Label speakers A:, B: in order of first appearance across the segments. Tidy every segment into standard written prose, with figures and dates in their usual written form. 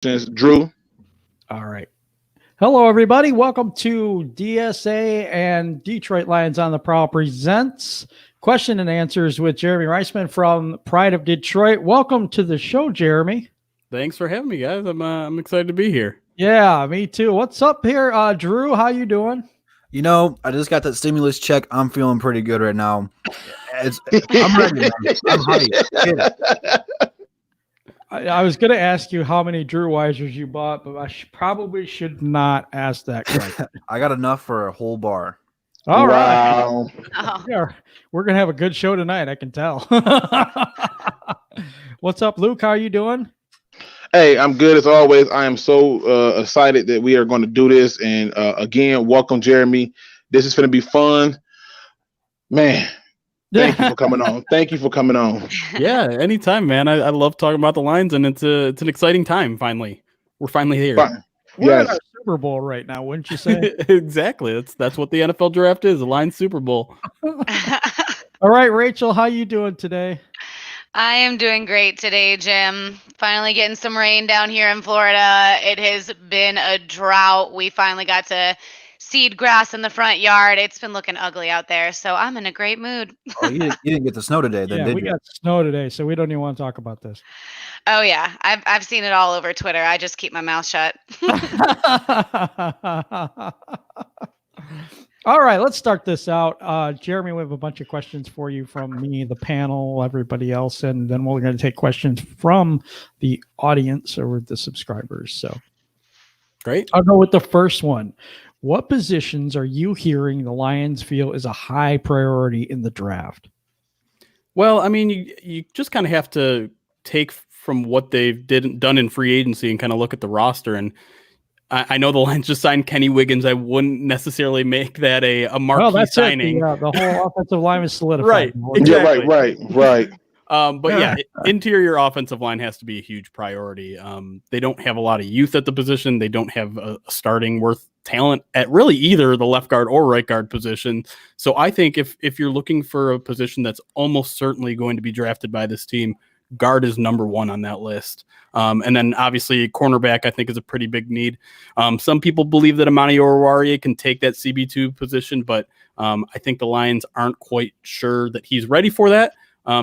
A: Drew.
B: All right. Hello, everybody. Welcome to DSA and Detroit Lions on the Prowl presents Question and Answers with Jeremy Reisman from Pride of Detroit. Welcome to the show, Jeremy.
C: Thanks for having me, guys. I'm excited to be here.
B: Yeah, me too. What's up here, Drew? How you doing?
D: You know, I just got that stimulus check. I'm feeling pretty good right now. I'm ready, man. I'm hyped.
B: I was going to ask you how many Drew Weisers you bought, but I probably should not ask that question.
D: I got enough for a whole bar.
B: All
A: Wow.
B: right. Oh. Yeah, we're going to have a good show tonight, I can tell. What's up, Luke? How are you doing?
A: Hey, I'm good as always. I am so excited that we are going to do this. And again, welcome, Jeremy. This is going to be fun. Man, thank you for coming on. Thank you for coming on.
C: Yeah, anytime, man. I love talking about the Lions, and it's an exciting time, finally. We're finally here.
B: We're at our Super Bowl right now, wouldn't you say?
C: Exactly. That's what the NFL draft is, the Lions Super Bowl.
B: All right, Rachel, how you doing today?
E: I am doing great today, Jim. Finally getting some rain down here in Florida. It has been a drought. We finally got to seed grass in the front yard. It's been looking ugly out there, so I'm in a great mood.
D: Oh, you didn't get the snow today, then, did you?
B: We got snow today, so we don't even want to talk about this.
E: Oh yeah, I've seen it all over Twitter. I just keep my mouth shut.
B: All right, let's start this out. Jeremy, we have a bunch of questions for you from me, the panel, everybody else, and then we're going to take questions from the audience or the subscribers. So,
C: great.
B: I'll go with the first one. What positions are you hearing the Lions feel is a high priority in the draft?
C: Well, I mean, you just kind of have to take from what they've done in free agency and kind of look at the roster. And I know the Lions just signed Kenny Wiggins. I wouldn't necessarily make that a marquee signing.
B: The whole offensive line is solidified.
C: Right.
A: Exactly. Yeah, right.
C: But yeah, interior offensive line has to be a huge priority. They don't have a lot of youth at the position. They don't have a starting worth talent at really either the left guard or right guard position. So I think if you're looking for a position that's almost certainly going to be drafted by this team, guard is number one on that list. And then obviously cornerback, I think, is a pretty big need. Some people believe that Amani Oruwariye can take that CB2 position, but I think the Lions aren't quite sure that he's ready for that.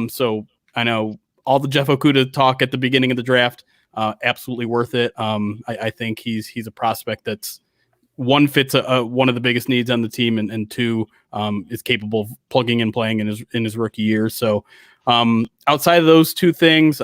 C: So I know all the Jeff Okudah talk at the beginning of the draft, absolutely worth it. I think he's a prospect that's one fits one of the biggest needs on the team, and two is capable of plugging and playing in his rookie year. So outside of those two things,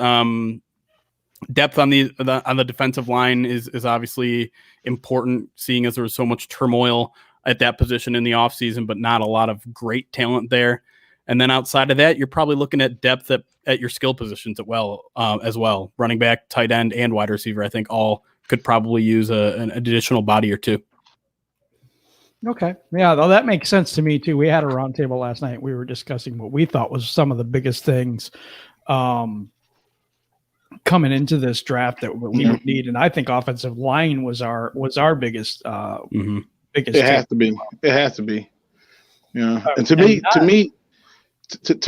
C: depth on the defensive line is obviously important, seeing as there was so much turmoil at that position in the offseason, but not a lot of great talent there. And then outside of that, you're probably looking at depth at your skill positions as well. Running back, tight end, and wide receiver, I think all could probably use an additional body or two.
B: Okay. Yeah, though that makes sense to me too. We had a roundtable last night. We were discussing what we thought was some of the biggest things coming into this draft that we would need. And I think offensive line was our biggest biggest.
A: It has to be. It has to be. Yeah. And to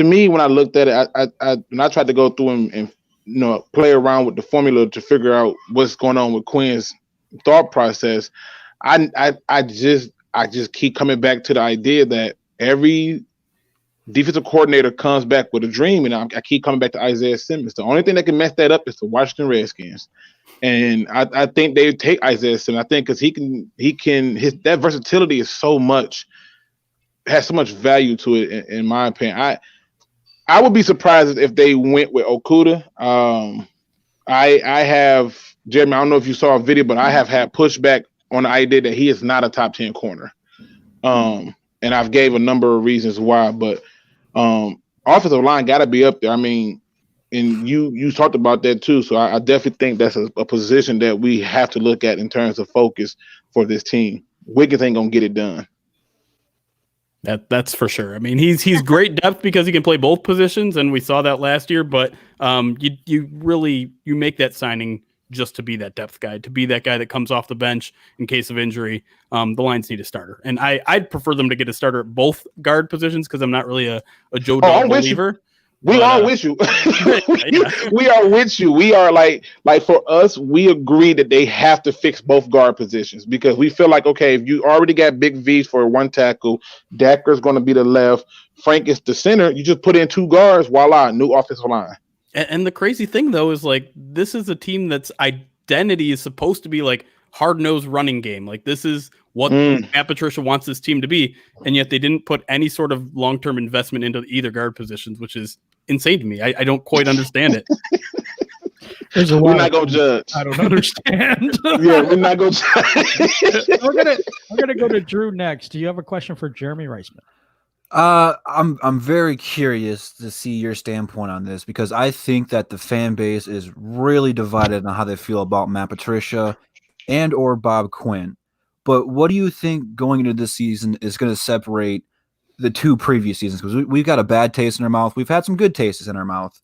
A: me, when I looked at it, when I tried to go through and play around with the formula to figure out what's going on with Quinn's thought process, I just keep coming back to the idea that every defensive coordinator comes back with a dream, and I keep coming back to Isaiah Simmons. The only thing that can mess that up is the Washington Redskins, and I think they take Isaiah Simmons. I think because that versatility is has so much value to it, in my opinion. I would be surprised if they went with Okudah. I have, Jeremy, I don't know if you saw a video, but I have had pushback on the idea that he is not a top 10 corner. And I've gave a number of reasons why, but offensive line got to be up there. I mean, and you talked about that too. So I definitely think that's a position that we have to look at in terms of focus for this team. Wiggins ain't going to get it done.
C: That's for sure. I mean, he's great depth because he can play both positions, and we saw that last year. But you make that signing just to be that depth guy, to be that guy that comes off the bench in case of injury. The Lions need a starter, and I'd prefer them to get a starter at both guard positions because I'm not really a Joe Doe believer.
A: We are with you. we are with you. We are like for us, we agree that they have to fix both guard positions because we feel like, okay, if you already got big V's for one tackle, Decker's going to be the left, Frank is the center, you just put in 2 guards, voila, new offensive line.
C: And the crazy thing, though, is like this is a team that's identity is supposed to be like hard-nosed running game. Like this is what Matt Patricia wants this team to be, and yet they didn't put any sort of long-term investment into either guard positions, which is insane to me. I don't quite understand it.
A: We're not gonna judge.
B: I don't understand.
A: Yeah, we're not gonna judge.
B: We're gonna go to Drew next. Do you have a question for Jeremy Reisman?
D: I'm very curious to see your standpoint on this because I think that the fan base is really divided on how they feel about Matt Patricia and or Bob Quinn. But what do you think going into this season is going to separate the 2 previous seasons? Because we've got a bad taste in our mouth. We've had some good tastes in our mouth.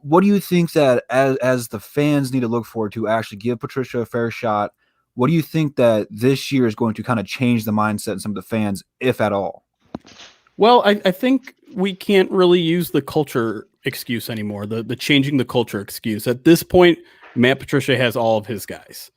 D: What do you think that as the fans need to look forward to actually give Patricia a fair shot? What do you think that this year is going to kind of change the mindset in some of the fans, if at all?
C: Well, I think we can't really use the culture excuse anymore, the changing the culture excuse. At this point, Matt Patricia has all of his guys.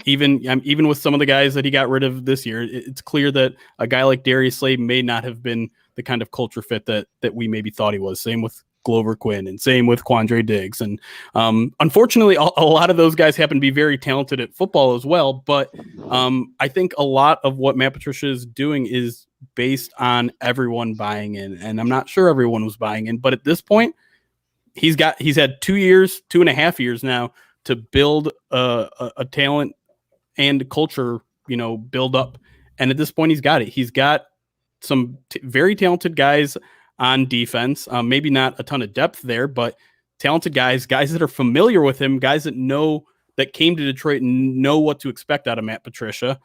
C: Even with some of the guys that he got rid of this year, it's clear that a guy like Darius Slay may not have been the kind of culture fit that we maybe thought he was. Same with Glover Quinn and same with Quandre Diggs. And unfortunately, a lot of those guys happen to be very talented at football as well. But I think a lot of what Matt Patricia is doing is based on everyone buying in. And I'm not sure everyone was buying in. But at this point, he's had 2.5 years now to build a talent and culture, build up. And at this point, he's got it. He's got some very talented guys on defense. Maybe not a ton of depth there, but talented guys that are familiar with him, guys that came to Detroit and know what to expect out of Matt Patricia.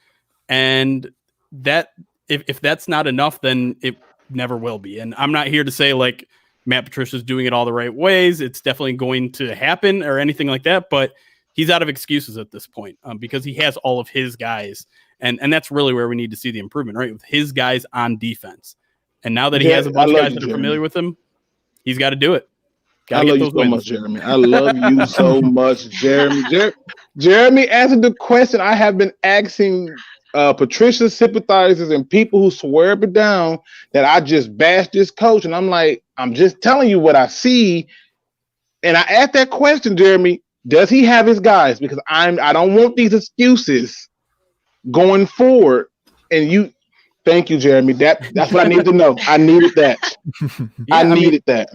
C: And that if that's not enough, then it never will be. And I'm not here to say like Matt Patricia's doing it all the right ways. It's definitely going to happen or anything like that, but he's out of excuses at this point because he has all of his guys. And that's really where we need to see the improvement, right? With his guys on defense. And now that he has a bunch of guys that are familiar with him, he's got to do it.
A: I love you so much, Jeremy. I love you so much, Jeremy. Jeremy answered the question I have been asking Patricia sympathizers and people who swear up and down that I just bashed this coach. And I'm like, I'm just telling you what I see. And I asked that question, Jeremy, does he have his guys? Because I don't want these excuses going forward. And thank you, Jeremy. That's what I need to know. I needed that. I needed that.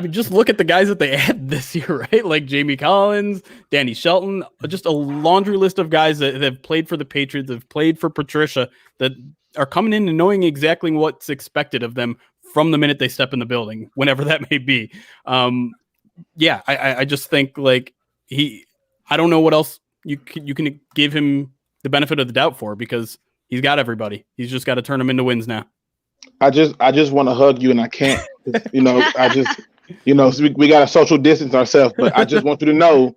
C: Just look at the guys that they had this year, right? Like Jamie Collins, Danny Shelton, just a laundry list of guys that have played for the Patriots, have played for Patricia, that are coming in and knowing exactly what's expected of them from the minute they step in the building, whenever that may be. I just think like I don't know what else you can give him the benefit of the doubt for, because he's got everybody. He's just got to turn them into wins now.
A: I just want to hug you, and I can't. We got to social distance ourselves, but I just want you to know,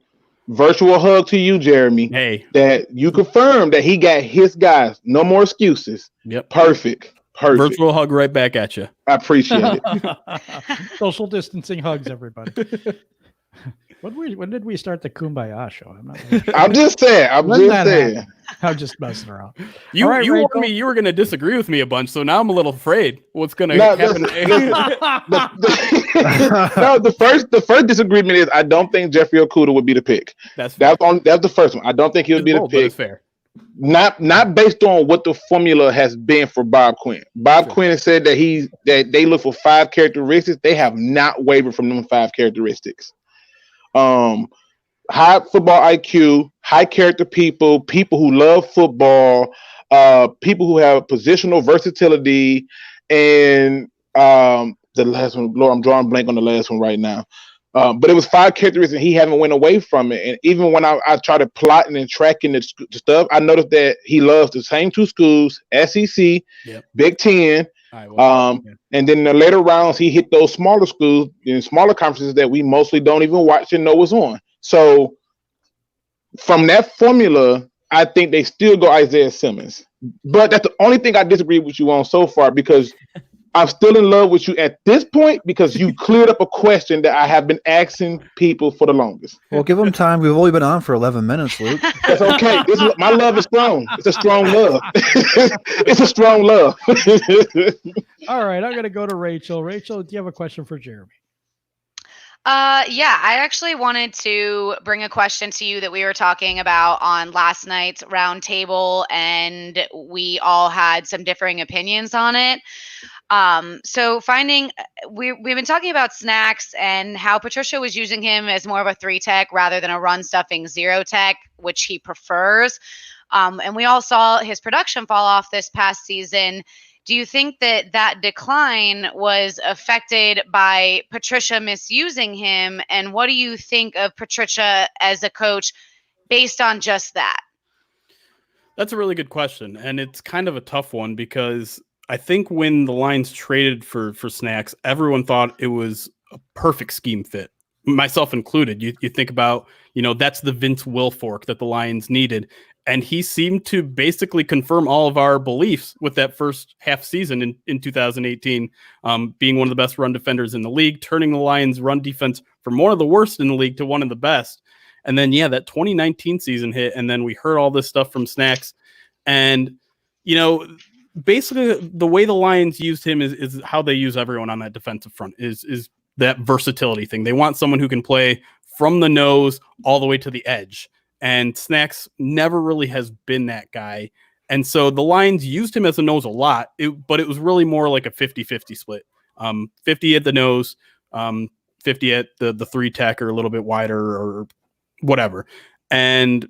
A: virtual hug to you, Jeremy.
C: Hey,
A: that you confirm that he got his guys. No more excuses.
C: Yep.
A: Perfect.
C: Virtual hug right back at you.
A: I appreciate it.
B: Social distancing hugs, everybody. When did we start the Kumbaya show? I'm not really sure.
A: I'm just saying.
B: I'm just messing around.
C: You warned me you were going to disagree with me a bunch, so now I'm a little afraid what's going to happen.
A: The first disagreement is I don't think Jeffrey Okudah would be the pick. That's the first one. I don't think he would be the pick.
C: Fair.
A: Not based on what the formula has been for Bob Quinn. Quinn has said that they look for 5 characteristics. They have not wavered from them 5 characteristics. High football IQ, high character people who love football, people who have positional versatility, and the last one, Lord, I'm drawing blank on the last one right now. But it was 5 characteristics and he haven't went away from it. And even when I tried plotting and tracking the stuff, I noticed that he loves the same 2 schools, SEC, Big Ten. And then in the later rounds, he hit those smaller schools in smaller conferences that we mostly don't even watch and know what's on. So from that formula, I think they still go Isaiah Simmons. But that's the only thing I disagree with you on so far, because I'm still in love with you at this point because you cleared up a question that I have been asking people for the longest.
D: Well, give them time. We've only been on for 11 minutes, Luke.
A: That's okay. My love is strong. It's a strong love. It's a strong love.
B: All right, I'm going to go to Rachel. Rachel, do you have a question for Jeremy?
E: Yeah, I actually wanted to bring a question to you that we were talking about on last night's roundtable, and we all had some differing opinions on it. So we've been talking about Snacks and how Patricia was using him as more of a 3-tech rather than a run stuffing 0-tech, which he prefers. And we all saw his production fall off this past season. Do you think that decline was affected by Patricia misusing him? And what do you think of Patricia as a coach based on just that?
C: That's a really good question. And it's kind of a tough one because I think when the Lions traded for Snacks, everyone thought it was a perfect scheme fit, myself included. You think about, that's the Vince Wilfork that the Lions needed. And he seemed to basically confirm all of our beliefs with that first half season in 2018, being one of the best run defenders in the league, turning the Lions' run defense from one of the worst in the league to one of the best. And then, that 2019 season hit, and then we heard all this stuff from Snacks. And, basically the way the Lions used him is how they use everyone on that defensive front is that versatility thing. They want someone who can play from the nose all the way to the edge. And Snacks never really has been that guy. And so the Lions used him as a nose a lot, but it was really more like a 50-50 split. 50 at the nose, 50 at the 3-tech or a little bit wider or whatever. And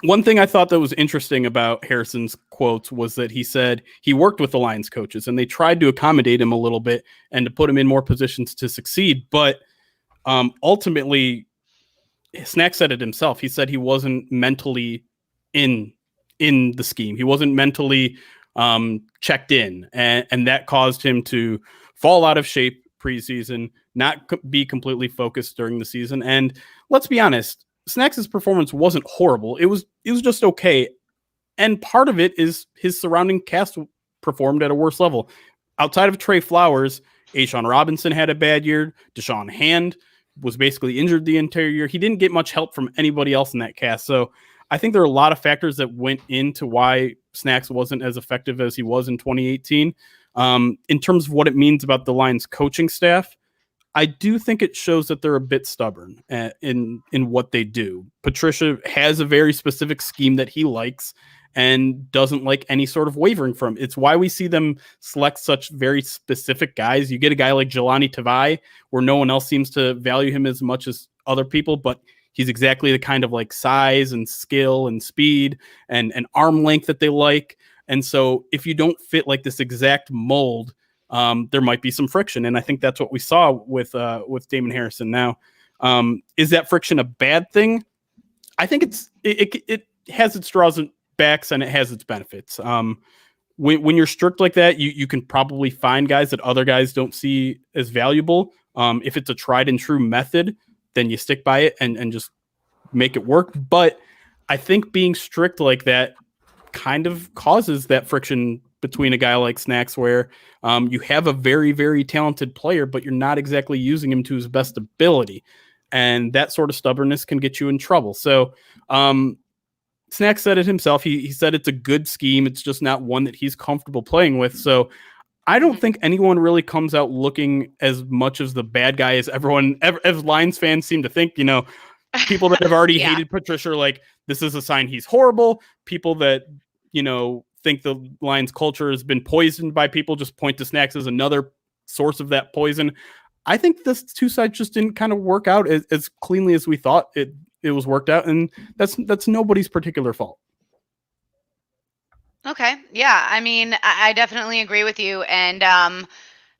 C: one thing I thought that was interesting about Harrison's quotes was that he said he worked with the Lions coaches and they tried to accommodate him a little bit and to put him in more positions to succeed. But ultimately, Snack said it himself. He said he wasn't mentally in the scheme. He wasn't mentally checked in, and that caused him to fall out of shape preseason, not be completely focused during the season. And let's be honest, Snacks' performance wasn't horrible. It was just okay. And part of it is his surrounding cast performed at a worse level. Outside of Trey Flowers, A'Shawn Robinson had a bad year. Deshaun Hand was basically injured the entire year. He didn't get much help from anybody else in that cast. So I think there are a lot of factors that went into why Snacks wasn't as effective as he was in 2018. In terms of what it means about the Lions coaching staff, I do think it shows that they're a bit stubborn in what they do. Patricia has a very specific scheme that he likes and doesn't like any sort of wavering from. It's why we see them select such very specific guys. You get a guy like Jelani Tavai, where no one else seems to value him as much as other people, but he's exactly the kind of like size and skill and speed and arm length that they like. And so if you don't fit like this exact mold, there might be some friction. And I think that's what we saw with Damon Harrison. Now, is that friction a bad thing? I think it has its draws and backs and it has its benefits. When you're strict like that, you can probably find guys that other guys don't see as valuable. If it's a tried and true method, then you stick by it and just make it work. But I think being strict like that kind of causes that friction between a guy like Snacks where you have a very, very talented player, but you're not exactly using him to his best ability. And that sort of stubbornness can get you in trouble. So Snacks said it himself. He said it's a good scheme. It's just not one that he's comfortable playing with. So I don't think anyone really comes out looking as much as the bad guy as as Lions fans seem to think. People that have already hated Patricia are like, this is a sign he's horrible. People that, think the Lions culture has been poisoned by people just point to Snacks as another source of that poison. I think this two sides just didn't kind of work out as cleanly as we thought it was worked out. And that's nobody's particular fault.
E: Okay. Yeah. I mean, I definitely agree with you. And,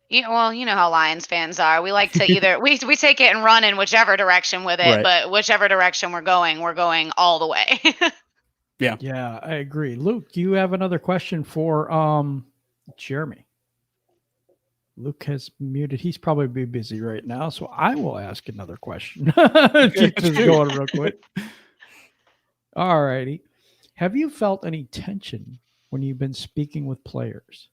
E: you know how Lions fans are. We like to either we take it and run in whichever direction with it,
C: Right.
E: But whichever direction we're going all the way.
B: Yeah, I agree. Luke, do you have another question for Jeremy? Luke has muted. He's probably busy right now, so I will ask another question. Keep this going real quick. All righty. Have you felt any tension when you've been speaking with players?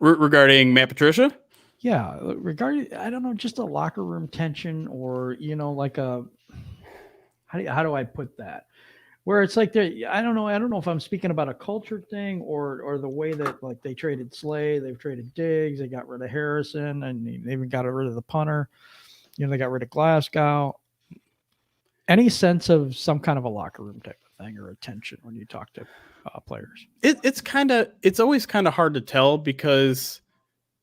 C: Regarding Matt Patricia?
B: Yeah, regarding, I don't know, just a locker room tension, or like a, how do I put that? Where it's like I don't know if I'm speaking about a culture thing or the way that, like, they traded Slay, they've traded Diggs, they got rid of Harrison, and they even got rid of the punter. They got rid of Glasgow. Any sense of some kind of a locker room type of thing or a tension when you talk to players?
C: It's always kind of hard to tell because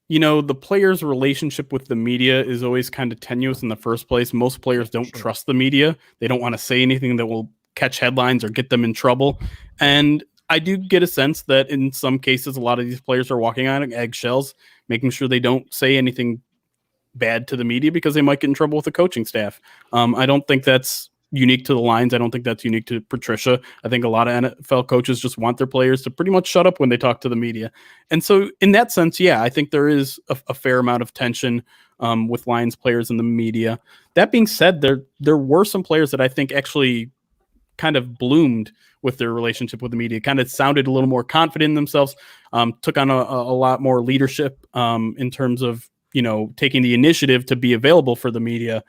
C: the player's relationship with the media is always kind of tenuous in the first place. Most players don't trust the media. They don't want to say anything that will catch headlines or get them in trouble. And I do get a sense that in some cases, a lot of these players are walking on eggshells, making sure they don't say anything bad to the media because they might get in trouble with the coaching staff. I don't think that's unique to the Lions. I don't think that's unique to Patricia. I think a lot of NFL coaches just want their players to pretty much shut up when they talk to the media. And so in that sense, yeah, I think there is a fair amount of tension with Lions players and the media. That being said, there were some players that I think actually kind of bloomed with their relationship with the media, kind of sounded a little more confident in themselves, took on a lot more leadership in terms of taking the initiative to be available for the media.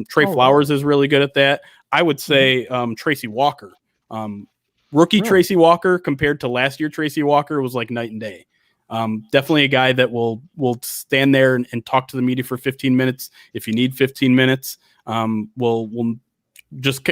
C: Trey Flowers is really good at that. I would say Tracy Walker, rookie Tracy Walker compared to last year Tracy Walker was like night and day. Definitely a guy that will stand there and talk to the media for 15 minutes. If you need 15 minutes, will just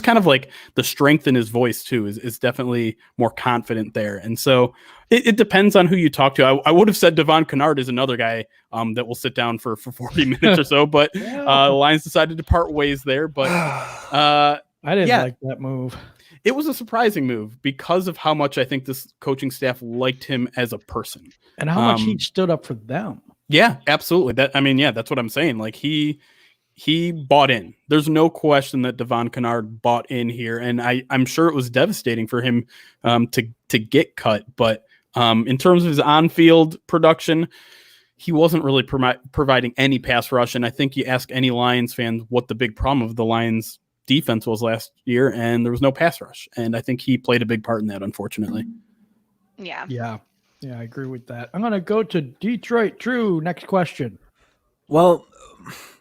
C: kind of like the strength in his voice too is definitely more confident there. And so it depends on who you talk to. I would have said Devon Kennard is another guy that will sit down for 40 minutes or so, but the Lions decided to part ways there. But
B: I didn't like that move.
C: It was a surprising move because of how much I think this coaching staff liked him as a person
B: and how much he stood up for them.
C: Yeah, absolutely. That's what I'm saying. Like he bought in. There's no question that Devon Kennard bought in here, and I'm sure it was devastating for him to get cut. But in terms of his on-field production, he wasn't really providing any pass rush. And I think you ask any Lions fan what the big problem of the Lions defense was last year, and there was no pass rush. And I think he played a big part in that, unfortunately.
B: Yeah, I agree with that. I'm going to go to Detroit. Drew, next question.
D: Well,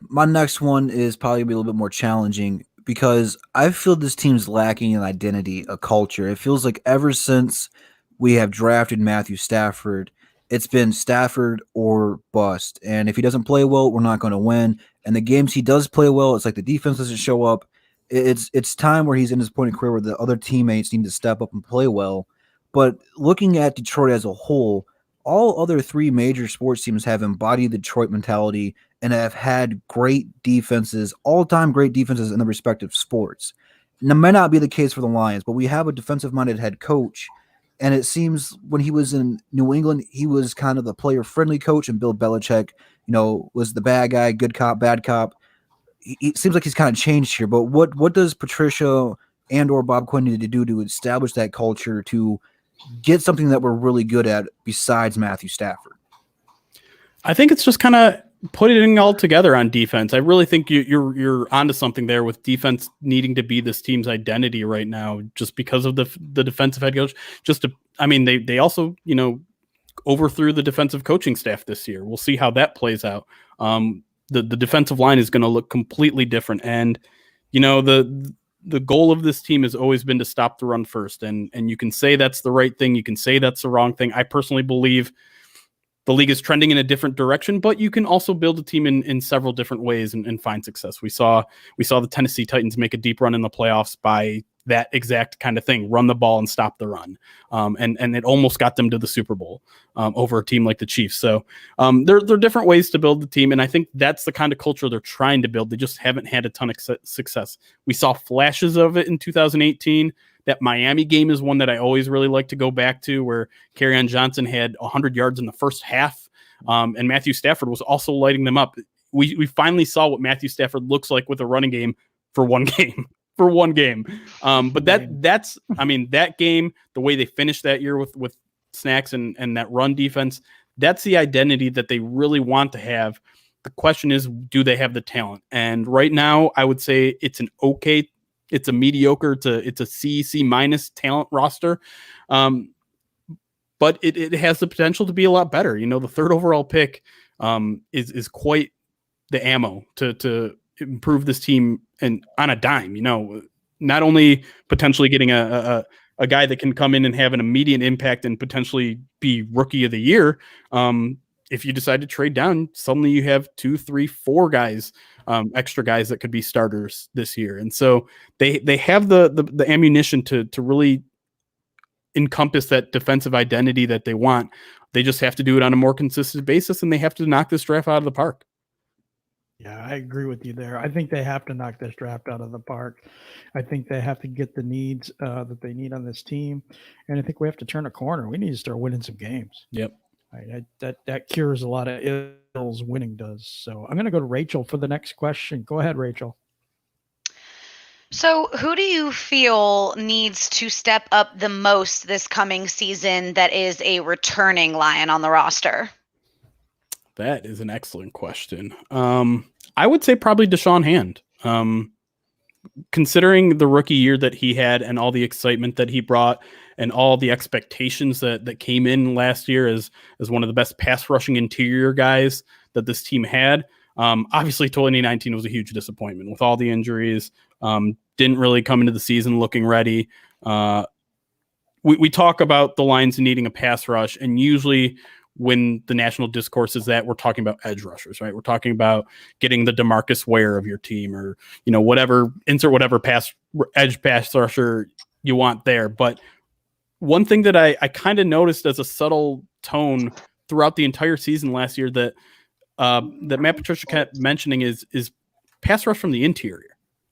D: my next one is probably a little bit more challenging because I feel this team's lacking an identity, a culture. It feels like ever since we have drafted Matthew Stafford, it's been Stafford or bust. And if he doesn't play well, we're not going to win. And the games he does play well, it's like the defense doesn't show up. It's time where he's in his point of career where the other teammates need to step up and play well. But looking at Detroit as a whole, all other three major sports teams have embodied the Detroit mentality and have had great defenses, all-time great defenses in the respective sports. And that may not be the case for the Lions, but we have a defensive-minded head coach, and it seems when he was in New England, he was kind of the player-friendly coach, and Bill Belichick, was the bad guy, good cop, bad cop. It seems like he's kind of changed here, but what does Patricia and or Bob Quinn need to do to establish that culture to get something that we're really good at besides Matthew Stafford?
C: I think it's just kind of putting it all together on defense. I really think you're onto something there with defense needing to be this team's identity right now, just because of the defensive head coach. They also overthrew the defensive coaching staff this year. We'll see how that plays out. The defensive line is going to look completely different, and the goal of this team has always been to stop the run first. And you can say that's the right thing. You can say that's the wrong thing. I personally believe the league is trending in a different direction, but you can also build a team in several different ways and find success. We saw the Tennessee Titans make a deep run in the playoffs by that exact kind of thing, run the ball and stop the run. And it almost got them to the Super Bowl over a team like the Chiefs. So there are different ways to build the team. And I think that's the kind of culture they're trying to build. They just haven't had a ton of success. We saw flashes of it in 2018. That Miami game is one that I always really like to go back to, where Kerryon Johnson had 100 yards in the first half. And Matthew Stafford was also lighting them up. We finally saw what Matthew Stafford looks like with a running game for one game. But that game, the way they finished that year with Snacks and that run defense, that's the identity that they really want to have. The question is, do they have the talent? And right now, I would say it's a mediocre it's a C minus talent roster. but it has the potential to be a lot better. The third overall pick is quite the ammo to improve this team and on a dime. Not only potentially getting a guy that can come in and have an immediate impact and potentially be rookie of the year. If you decide to trade down, suddenly you have 2, 3, 4 guys, extra guys that could be starters this year. And so they have the ammunition to really encompass that defensive identity that they want. They just have to do it on a more consistent basis, and they have to knock this draft out of the park.
B: Yeah, I agree with you there. I think they have to knock this draft out of the park. I think they have to get the needs that they need on this team. And I think we have to turn a corner. We need to start winning some games.
C: Yep.
B: That cures a lot of ills, winning does. So I'm going to go to Rachel for the next question. Go ahead, Rachel.
E: So who do you feel needs to step up the most this coming season that is a returning Lion on the roster?
C: That is an excellent question. I would say probably Deshaun Hand. Considering the rookie year that he had and all the excitement that he brought and all the expectations that came in last year as one of the best pass rushing interior guys that this team had. Obviously 2019 was a huge disappointment with all the injuries. Didn't really come into the season looking ready. We talk about the Lions needing a pass rush, and usually when the national discourse is that, we're talking about edge rushers, right? We're talking about getting the DeMarcus Ware of your team, or whatever, insert whatever edge pass rusher you want there. But one thing that I kind of noticed as a subtle tone throughout the entire season last year that Matt Patricia kept mentioning is pass rush from the interior.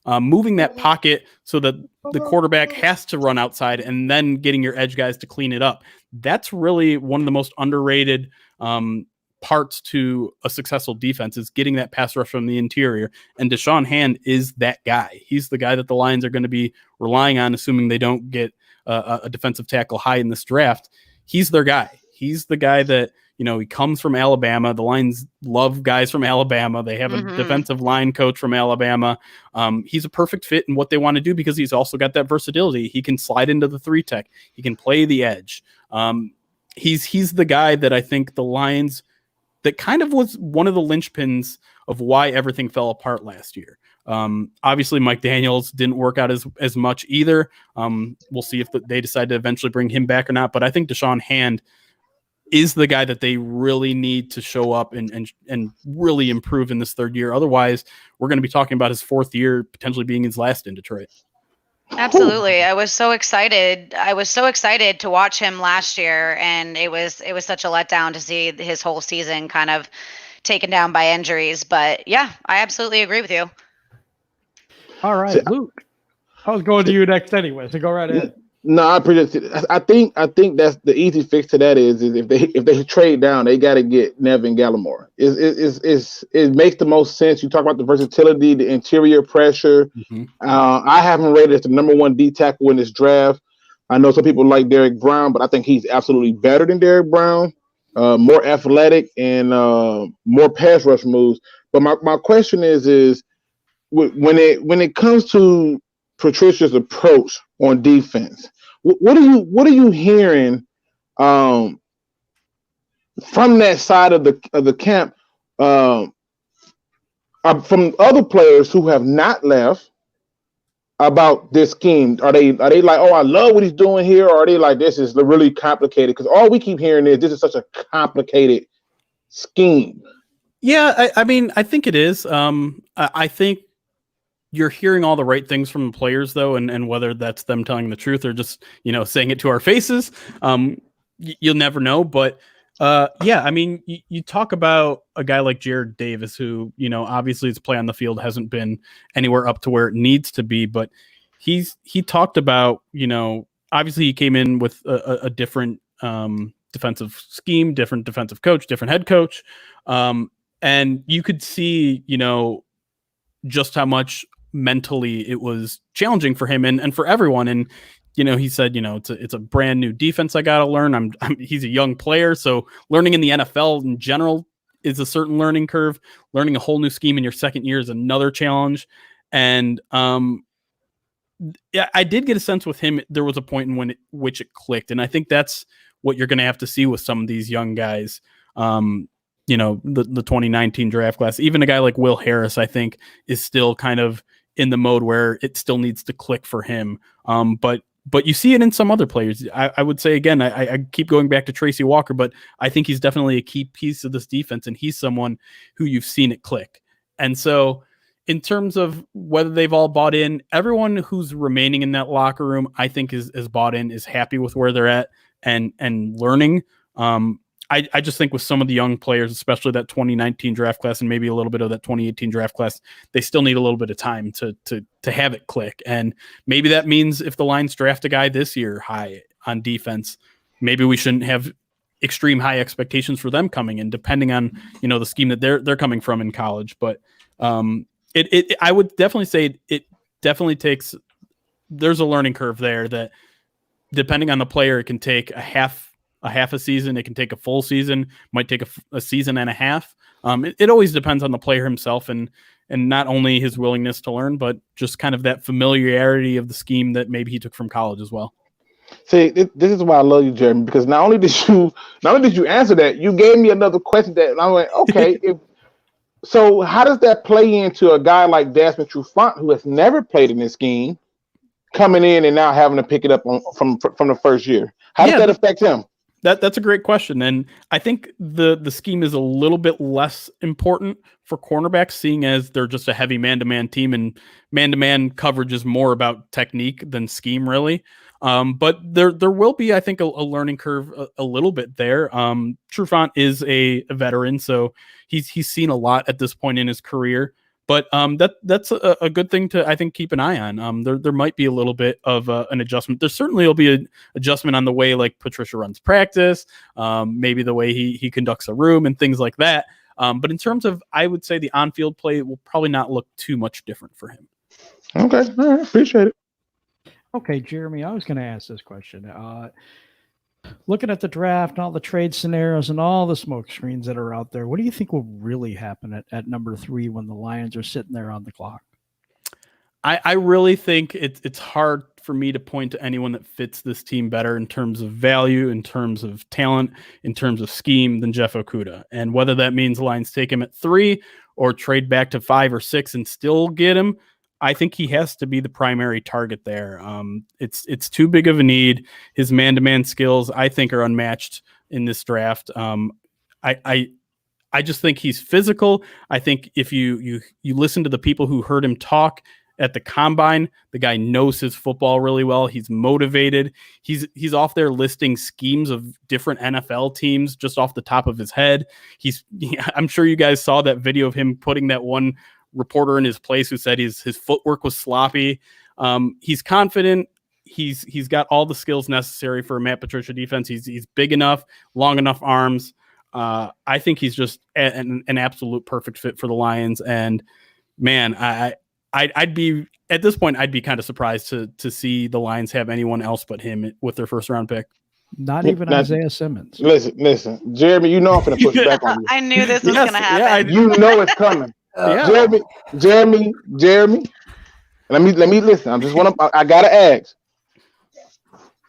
C: Moving that pocket so that the quarterback has to run outside and then getting your edge guys to clean it up. That's really one of the most underrated parts to a successful defense, is getting that pass rush from the interior. And Deshaun Hand is that guy. He's the guy that the Lions are going to be relying on, assuming they don't get a defensive tackle high in this draft. He's their guy. He's the guy that, he comes from Alabama. The Lions love guys from Alabama. They have a defensive line coach from Alabama. He's a perfect fit in what they want to do because he's also got that versatility. He can slide into the 3-tech. He can play the edge. He's the guy that I think the Lions, that kind of was one of the linchpins of why everything fell apart last year. Obviously, Mike Daniels didn't work out as much either. We'll see if they decide to eventually bring him back or not. But I think Deshaun Hand is the guy that they really need to show up and really improve in this third year. Otherwise, we're going to be talking about his fourth year potentially being his last in Detroit.
E: Absolutely. I was so excited. To watch him last year, and it was such a letdown to see his whole season kind of taken down by injuries. But yeah, I absolutely agree with you.
B: All right, Luke. I was going to you next anyway, so go right ahead.
A: No, I appreciate it. I think that's the easy fix to that is if they trade down, they got to get Nevin Gallimore. It makes the most sense. You talk about the versatility, the interior pressure.
C: Mm-hmm.
A: I have him rated as the number 1 D tackle in this draft. I know some people like Derek Brown, but I think he's absolutely better than Derek Brown. More athletic and more pass rush moves. But my question is when it comes to Patricia's approach on defense, what are you hearing from that side of the camp from other players who have not left about this scheme? Are they like, oh, I love what he's doing here, or are they like, this is really complicated? Because all we keep hearing is this is such a complicated scheme.
C: Yeah, I mean, I think it is. I think you're hearing all the right things from the players, though, and whether that's them telling the truth or just, saying it to our faces, you'll never know. But yeah, I mean, you talk about a guy like Jared Davis, who, obviously his play on the field hasn't been anywhere up to where it needs to be, but he talked about, obviously he came in with a different defensive scheme, different defensive coach, different head coach. And you could see, just how much mentally it was challenging for him and for everyone. And, he said, it's a brand new defense I got to learn. He's a young player. So learning in the NFL in general is a certain learning curve. Learning a whole new scheme in your second year is another challenge. And yeah, I did get a sense with him, there was a point in which it clicked. And I think that's what you're going to have to see with some of these young guys. You know, the 2019 draft class, even a guy like Will Harris, I think, is still kind of in the mode where it still needs to click for him. But you see it in some other players. I would say, again, I keep going back to Tracy Walker, but I think he's definitely a key piece of this defense, and he's someone who you've seen it click. And so in terms of whether they've all bought in, everyone who's remaining in that locker room, I think is bought in, is happy with where they're at and learning. I just think with some of the young players, especially that 2019 draft class and maybe a little bit of that 2018 draft class, they still need a little bit of time to have it click. And maybe that means if the Lions draft a guy this year high on defense, maybe we shouldn't have extreme high expectations for them coming in, depending on, you know, the scheme that they're coming from in college. But I would definitely say it definitely takes, there's a learning curve there that depending on the player, it can take a half a season, it can take a full season, might take a season and a half. It always depends on the player himself and not only his willingness to learn, but just kind of that familiarity of the scheme that maybe he took from college as well.
A: See, this is why I love you, Jeremy, because not only did you answer that, you gave me another question that I went, okay. So how does that play into a guy like Desmond Trufant, who has never played in this scheme, coming in and now having to pick it up from the first year? How does that affect him?
C: That's a great question. And I think the scheme is a little bit less important for cornerbacks, seeing as they're just a heavy man-to-man team, and man-to-man coverage is more about technique than scheme, really. But there will be, I think, a learning curve a little bit there. Trufant is a veteran, so he's seen a lot at this point in his career. But that's a good thing to, I think, keep an eye on. There might be a little bit of an adjustment. There certainly will be an adjustment on the way, like Patricia runs practice, maybe the way he conducts a room and things like that. But in terms of, I would say the on-field play will probably not look too much different for him.
A: Okay, all right, appreciate it.
B: Okay, Jeremy, I was going to ask this question. Looking at the draft and all the trade scenarios and all the smoke screens that are out there, what do you think will really happen at number 3 when the Lions are sitting there on the clock?
C: I really think it's hard for me to point to anyone that fits this team better in terms of value, in terms of talent, in terms of scheme than Jeff Okudah. And whether that means the Lions take him at 3 or trade back to 5 or 6 and still get him, I think he has to be the primary target there. It's too big of a need. His man-to-man skills, I think, are unmatched in this draft. I just think he's physical. I think if you listen to the people who heard him talk at the combine, the guy knows his football really well. He's motivated. He's off there listing schemes of different NFL teams just off the top of his head. I'm sure you guys saw that video of him putting that one reporter in his place who said his footwork was sloppy. He's confident. He's got all the skills necessary for a Matt Patricia defense. He's big enough, long enough arms. I think he's just an absolute perfect fit for the Lions. And man, I'd be at this point, I'd be kind of surprised to see the Lions have anyone else but him with their first round pick.
B: Not even Isaiah Simmons.
A: Listen, Jeremy, you know I'm going to push back on you.
E: I knew this was going to happen.
A: You know it's coming. Jeremy. Let me listen. I gotta ask.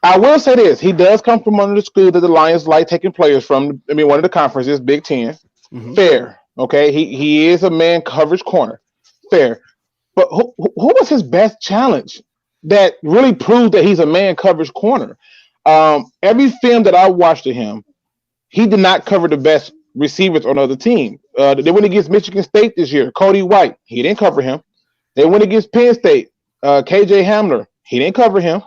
A: I will say this: he does come from under the school that the Lions like taking players from. I mean, one of the conferences, Big Ten. Mm-hmm. Fair, okay. He is a man coverage corner. Fair, but who was his best challenge that really proved that he's a man coverage corner? Every film that I watched of him, he did not cover the best receivers on the other team. They went against Michigan State this year. Cody White, he didn't cover him. They went against Penn State. KJ Hamler, he didn't cover him.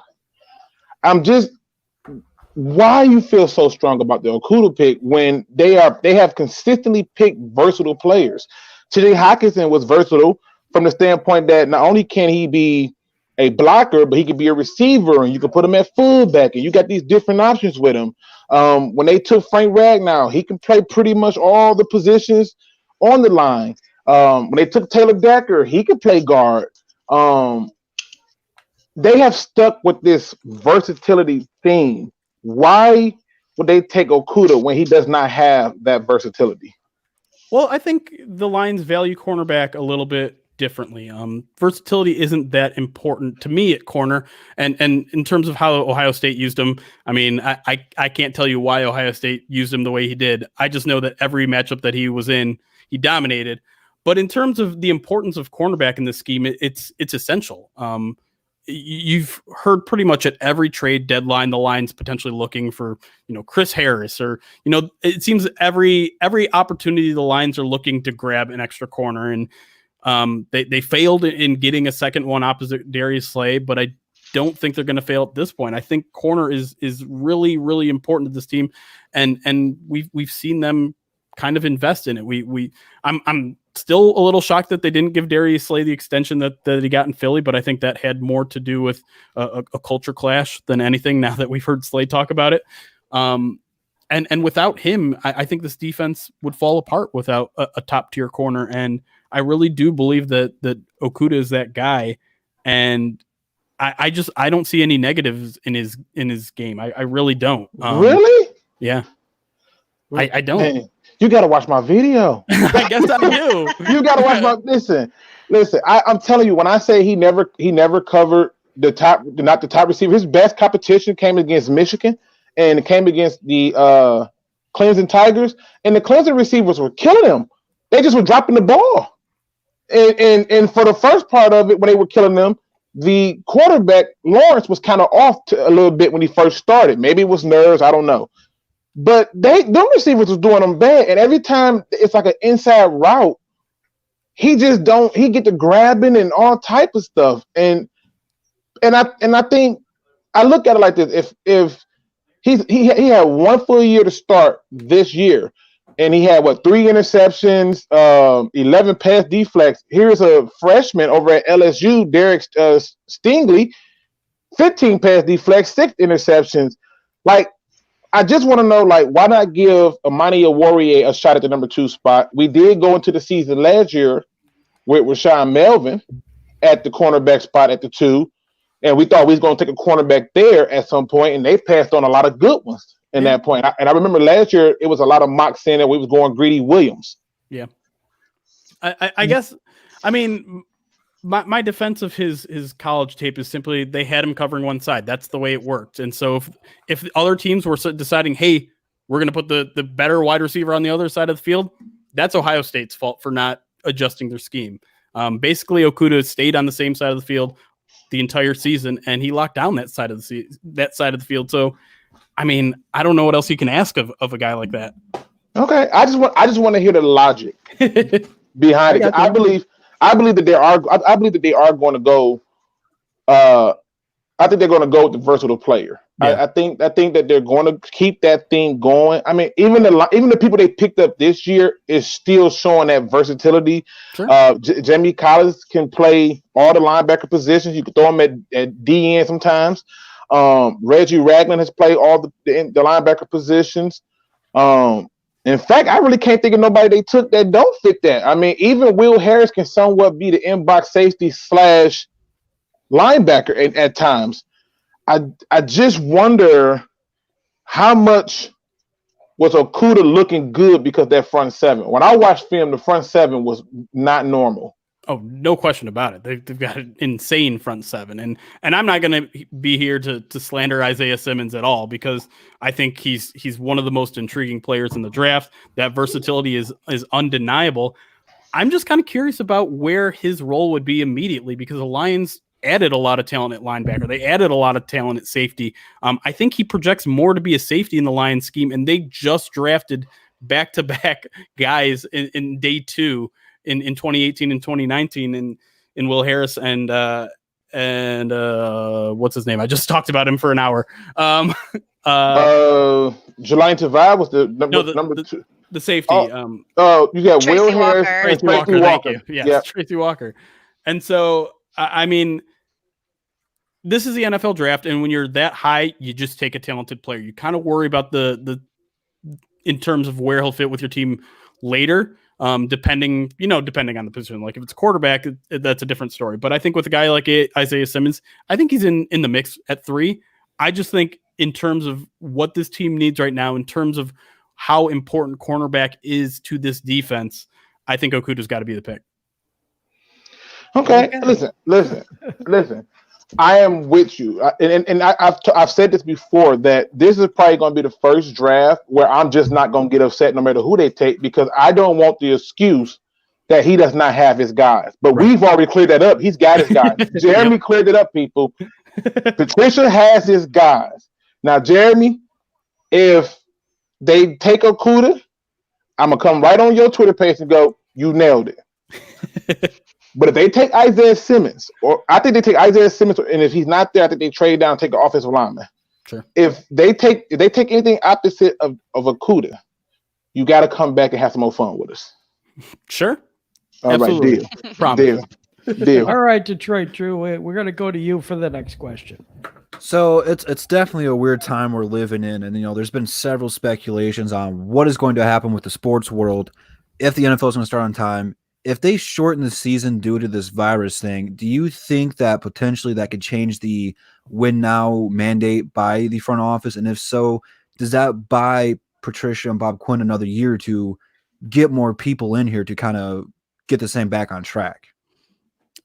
A: Why you feel so strong about the Okudah pick when they have consistently picked versatile players? T.J. Hockenson was versatile from the standpoint that not only can he be a blocker, but he could be a receiver, and you can put him at fullback, and you got these different options with him. When they took Frank Ragnow, he can play pretty much all the positions on the line. When they took Taylor Decker, he could play guard. They have stuck with this versatility theme. Why would they take Okudah when he does not have that versatility?
C: Well, I think the Lions value cornerback a little bit differently. Versatility isn't that important to me at corner. And in terms of how Ohio State used him, I mean, I can't tell you why Ohio State used him the way he did. I just know that every matchup that he was in, he dominated. But in terms of the importance of cornerback in this scheme, it's essential. You've heard pretty much at every trade deadline, the Lions potentially looking for, Chris Harris, or, it seems every opportunity the Lions are looking to grab an extra corner. And they failed in getting a second one opposite Darius Slay, but I don't think they're going to fail at this point. I think corner is really, really important to this team. And we've seen them kind of invest in it. I'm still a little shocked that they didn't give Darius Slay the extension that he got in Philly, but I think that had more to do with a culture clash than anything, now that we've heard Slay talk about it. And without him, I think this defense would fall apart without a top tier corner. And I really do believe that Okudah is that guy. And I don't see any negatives in his game. I really don't.
A: Really?
C: Yeah. I don't.
A: Man, you got to watch my video.
C: I guess I do.
A: You got to watch my listen. I'm telling you, when I say he never covered not the top receiver, his best competition came against Michigan and it came against the Clemson Tigers, and the Clemson receivers were killing him. They just were dropping the ball. And for the first part of it, when they were killing them, the quarterback Lawrence was kind of off a little bit when he first started. Maybe it was nerves, I don't know. But them receivers was doing them bad, and every time it's like an inside route, he get to grabbing and all type of stuff. And I think I look at it like this: if he had one full year to start this year, and he had 3 interceptions, 11 pass deflects. Here's a freshman over at LSU, Derek Stingley, 15 pass deflects, 6 interceptions. Like, I just want to know, why not give Amani Oruwariye a shot at the number 2 spot? We did go into the season last year with Rashawn Melvin at the cornerback spot at the 2, and we thought we was going to take a cornerback there at some point, and they passed on a lot of good ones in that point. I remember last year it was a lot of mock saying that we was going Greedy Williams. Yeah,
C: I guess. I mean, my defense of his college tape is simply they had him covering one side. That's the way it worked. And so if the other teams were deciding, hey, we're going to put the better wide receiver on the other side of the field, that's Ohio State's fault for not adjusting their scheme. Basically, Okudah stayed on the same side of the field the entire season, and he locked down that side of the field. So, I mean, I don't know what else you can ask of a guy like that.
A: Okay, I just want to hear the logic behind it. I believe that they are going to go. I think they're going to go with the versatile player. Yeah. I think that they're going to keep that thing going. I mean, even the people they picked up this year is still showing that versatility. Sure. Jamie Collins can play all the linebacker positions. You can throw him at DN sometimes. Reggie Ragland has played all the linebacker positions. In fact, I really can't think of nobody they took that don't fit that. I mean, even Will Harris can somewhat be the in-box safety / linebacker at times. I just wonder how much was Okudah looking good because that front 7. When I watched film, the front 7 was not normal.
C: Oh, no question about it. They've got an insane front 7. And I'm not going to be here to slander Isaiah Simmons at all, because I think he's one of the most intriguing players in the draft. That versatility is undeniable. I'm just kind of curious about where his role would be immediately, because the Lions added a lot of talent at linebacker. They added a lot of talent at safety. I think he projects more to be a safety in the Lions scheme, and they just drafted back-to-back guys in day 2 in 2018 and 2019 in Will Harris and what's his name? I just talked about him for an hour.
A: Jelani Tavai was the number 2.
C: The safety.
A: You got
E: Tracy
A: Will
E: Walker.
A: Harris,
C: Tracy Walker. Thank you. Yes, Tracy Walker. And so, I mean, this is the NFL draft, and when you're that high, you just take a talented player. You kind of worry about the in terms of where he'll fit with your team later, depending on the position. Like if it's a quarterback, that's a different story. But I think with a guy like Isaiah Simmons, I think he's in the mix at 3. I just think in terms of what this team needs right now, in terms of how important cornerback is to this defense, I think Okudah's got to be the pick.
A: Okay, listen. I am with you, I've said this before that this is probably going to be the first draft where I'm just not going to get upset no matter who they take because I don't want the excuse that he does not have his guys. But we've already cleared that up. He's got his guys. Jeremy cleared it up, people. Patricia has his guys. Now, Jeremy, if they take Okudah, I'm gonna come right on your Twitter page and go, "You nailed it." But if they take Isaiah Simmons, or I think they take Isaiah Simmons, and if he's not there, I think they trade down and take an offensive lineman.
C: Sure.
A: If they take anything opposite of Okudah, you got to come back and have some more fun with us.
C: Sure.
A: All
C: Absolutely.
A: right,
C: Promise.
A: Deal.
B: All right, Detroit Drew, we're going to go to you for the next question.
D: So it's definitely a weird time we're living in, and there's been several speculations on what is going to happen with the sports world if the NFL is going to start on time. If they shorten the season due to this virus thing, do you think that potentially that could change the win now mandate by the front office? And if so, does that buy Patricia and Bob Quinn another year to get more people in here to kind of get the same back on track?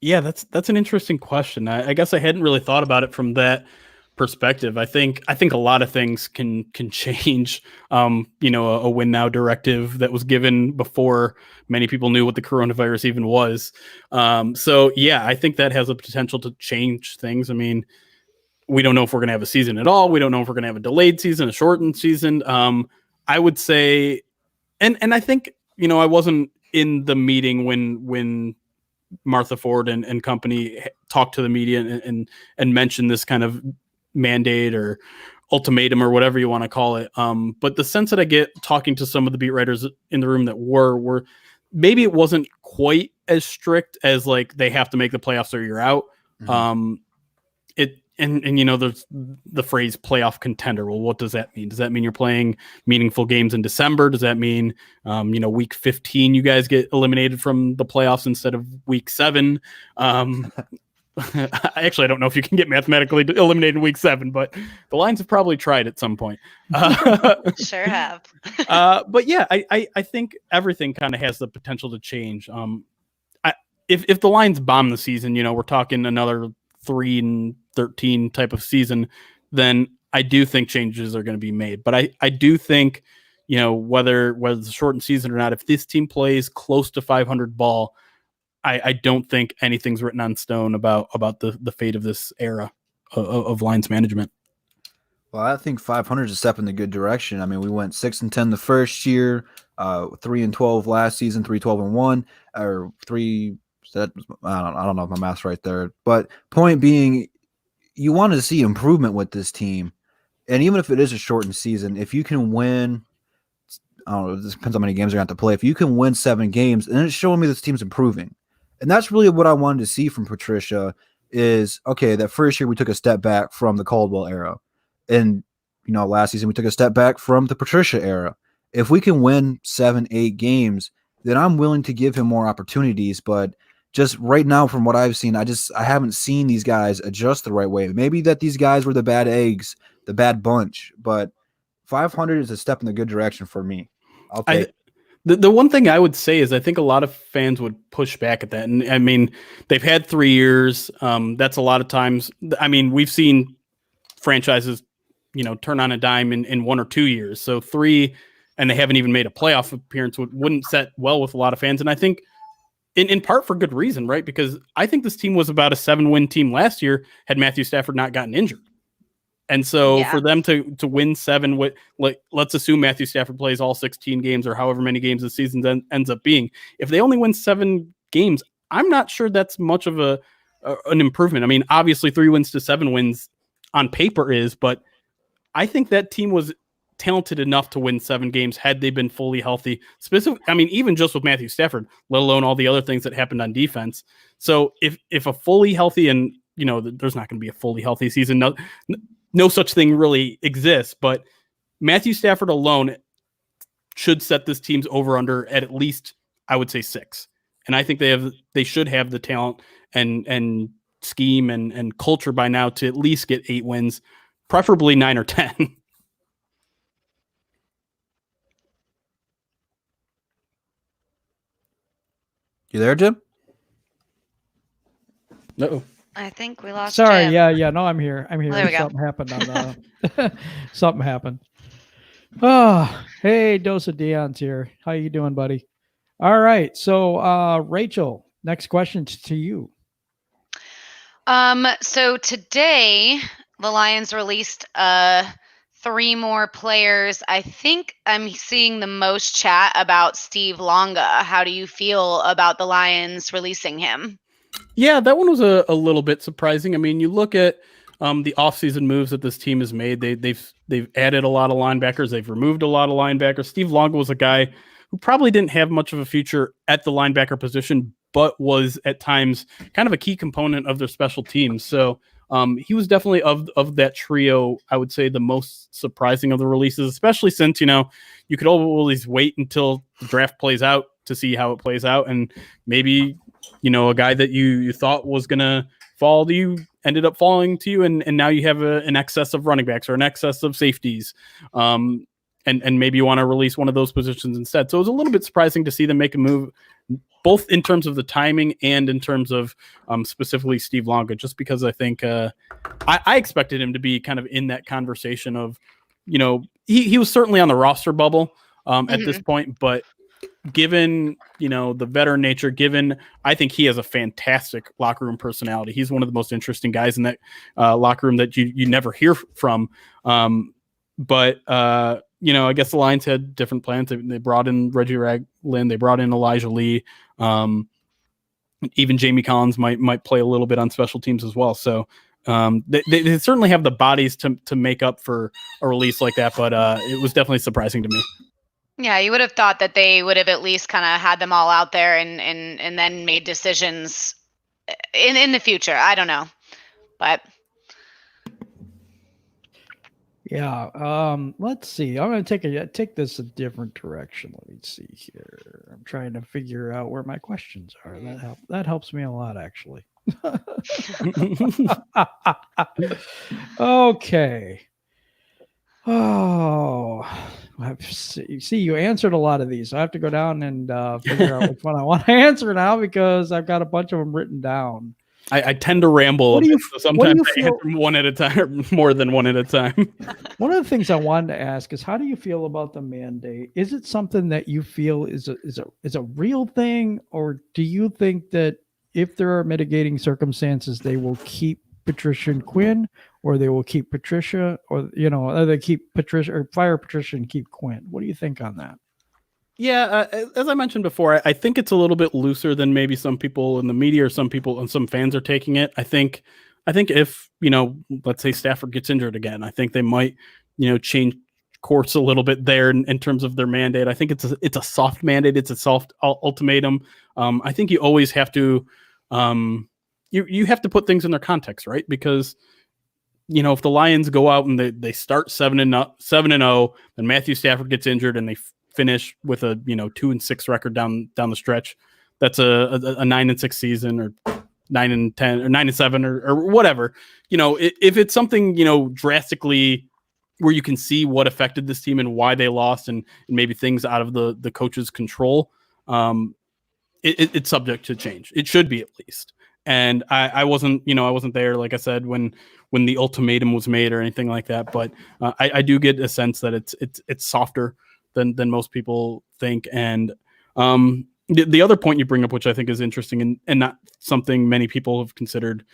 C: Yeah, that's an interesting question. I guess I hadn't really thought about it from that perspective. I think a lot of things can change. A win now directive that was given before many people knew what the coronavirus even was. So yeah, I think that has a potential to change things. I mean, we don't know if we're going to have a season at all. We don't know if we're going to have a delayed season, a shortened season. I would say, and I think, I wasn't in the meeting when Martha Ford and company talked to the media and mentioned this kind of mandate or ultimatum or whatever you want to call it. But the sense that I get talking to some of the beat writers in the room that were maybe it wasn't quite as strict as like they have to make the playoffs or you're out. Mm-hmm. There's the phrase playoff contender. Well, what does that mean? Does that mean you're playing meaningful games in December? Does that mean, week 15, you guys get eliminated from the playoffs instead of week 7? Actually, I don't know if you can get mathematically eliminated in week 7, but the Lions have probably tried at some point.
E: Sure have.
C: But yeah, I think everything kind of has the potential to change. If the Lions bomb the season, we're talking another 3-13 type of season, then I do think changes are going to be made. But I do think, whether it's a shortened season or not, if this team plays close to 500 ball, I don't think anything's written on stone about the fate of this era of Lions management.
D: Well, I think 500 is a step in the good direction. I mean, we went 6-10 the first year, 3-12 last season, 3-12-1, or 3. I don't know if my math's right there. But point being, you want to see improvement with this team. And even if it is a shortened season, if you can win, I don't know, it depends how many games you're going to have to play. If you can win 7 games, then it's showing me this team's improving. And that's really what I wanted to see from Patricia is, okay, that first year we took a step back from the Caldwell era. And, last season we took a step back from the Patricia era. If we can win 7-8 games, then I'm willing to give him more opportunities. But just right now, from what I've seen, I haven't seen these guys adjust the right way. Maybe that these guys were the bad eggs, the bad bunch, but 500 is a step in the good direction for me. I'll take
C: the one thing I would say is I think a lot of fans would push back at that. And I mean, they've had 3 years. That's a lot of times. I mean, we've seen franchises, turn on a dime in 1 or 2 years. So 3, and they haven't even made a playoff appearance wouldn't set well with a lot of fans. And I think in part for good reason, right? Because I think this team was about a 7-win team last year had Matthew Stafford not gotten injured. And so for them to win 7, let's assume Matthew Stafford plays all 16 games or however many games the season ends up being. If they only win 7 games, I'm not sure that's much of an improvement. I mean, obviously 3 wins to 7 wins on paper is, but I think that team was talented enough to win 7 games had they been fully healthy. Even just with Matthew Stafford, let alone all the other things that happened on defense. So if a fully healthy, and there's not going to be a fully healthy season, no such thing really exists, but Matthew Stafford alone should set this team's over under at least, I would say 6. And I think they should have the talent and scheme and culture by now to at least get 8 wins, preferably 9 or 10.
D: You there, Jim?
C: No.
E: I think we lost.
B: Sorry.
E: Jim.
B: Yeah. No, I'm here.
E: There we go.
B: Something happened on something happened. Oh, hey, Dose of Dion's here. How you doing, buddy? All right. So, Rachel, next question to you.
E: So today the Lions released 3 more players. I think I'm seeing the most chat about Steve Longa. How do you feel about the Lions releasing him?
C: Yeah, that one was a little bit surprising. I mean, you look at the offseason moves that this team has made. They've added a lot of linebackers. They've removed a lot of linebackers. Steve Longa was a guy who probably didn't have much of a future at the linebacker position, but was at times kind of a key component of their special teams. So he was definitely of that trio, I would say, the most surprising of the releases, especially since, you could always wait until the draft plays out to see how it plays out. And maybe, a guy that you thought was going to fall to you ended up falling to you. And now you have an excess of running backs or an excess of safeties. And maybe you want to release one of those positions instead. So it was a little bit surprising to see them make a move, both in terms of the timing and in terms of specifically Steve Longa, just because I think I expected him to be kind of in that conversation of, he was certainly on the roster bubble at this point, but given, the veteran nature, I think he has a fantastic locker room personality. He's one of the most interesting guys in that locker room that you never hear from. But I guess the Lions had different plans. They brought in Reggie Ragland. They brought in Elijah Lee. Even Jamie Collins might play a little bit on special teams as well. So they certainly have the bodies to make up for a release like that. But it was definitely surprising to me.
E: Yeah, you would have thought that they would have at least kind of had them all out there and then made decisions in the future. I don't know, but.
B: Yeah. Let's see. I'm going to take this a different direction. Let me see here. I'm trying to figure out where my questions are. That helps me a lot, actually. Okay. Oh, see, you answered a lot of these. I have to go down and figure out which one I want to answer now because I've got a bunch of them written down.
C: I tend to ramble. So sometimes I answer one at a time, more than one at a time.
B: One of the things I wanted to ask is, how do you feel about the mandate? Is it something that you feel is a real thing, or do you think that if there are mitigating circumstances, they will keep Patricia and Quinn, or they will keep Patricia, or they keep Patricia or fire Patricia and keep Quinn? What do you think on that?
C: Yeah, as I mentioned before, I think it's a little bit looser than maybe some people in the media or some people and some fans are taking it. I think if, let's say Stafford gets injured again, I think they might, change course a little bit there in terms of their mandate. I think it's a soft mandate. It's a soft ultimatum. I think you always have to, you have to put things in their context, right? Because, if the Lions go out and they start 7-0, then Matthew Stafford gets injured and they finish with a 2-6 record down the stretch, that's a 9-6 season, or 9-10 or 9-7 or whatever. If it's something drastically where you can see what affected this team and why they lost, and maybe things out of the coach's control, it's subject to change. It should be, at least. And I wasn't there, like I said, when the ultimatum was made or anything like that. But I do get a sense that it's softer than most people think. And the other point you bring up, which I think is interesting and not something many people have considered,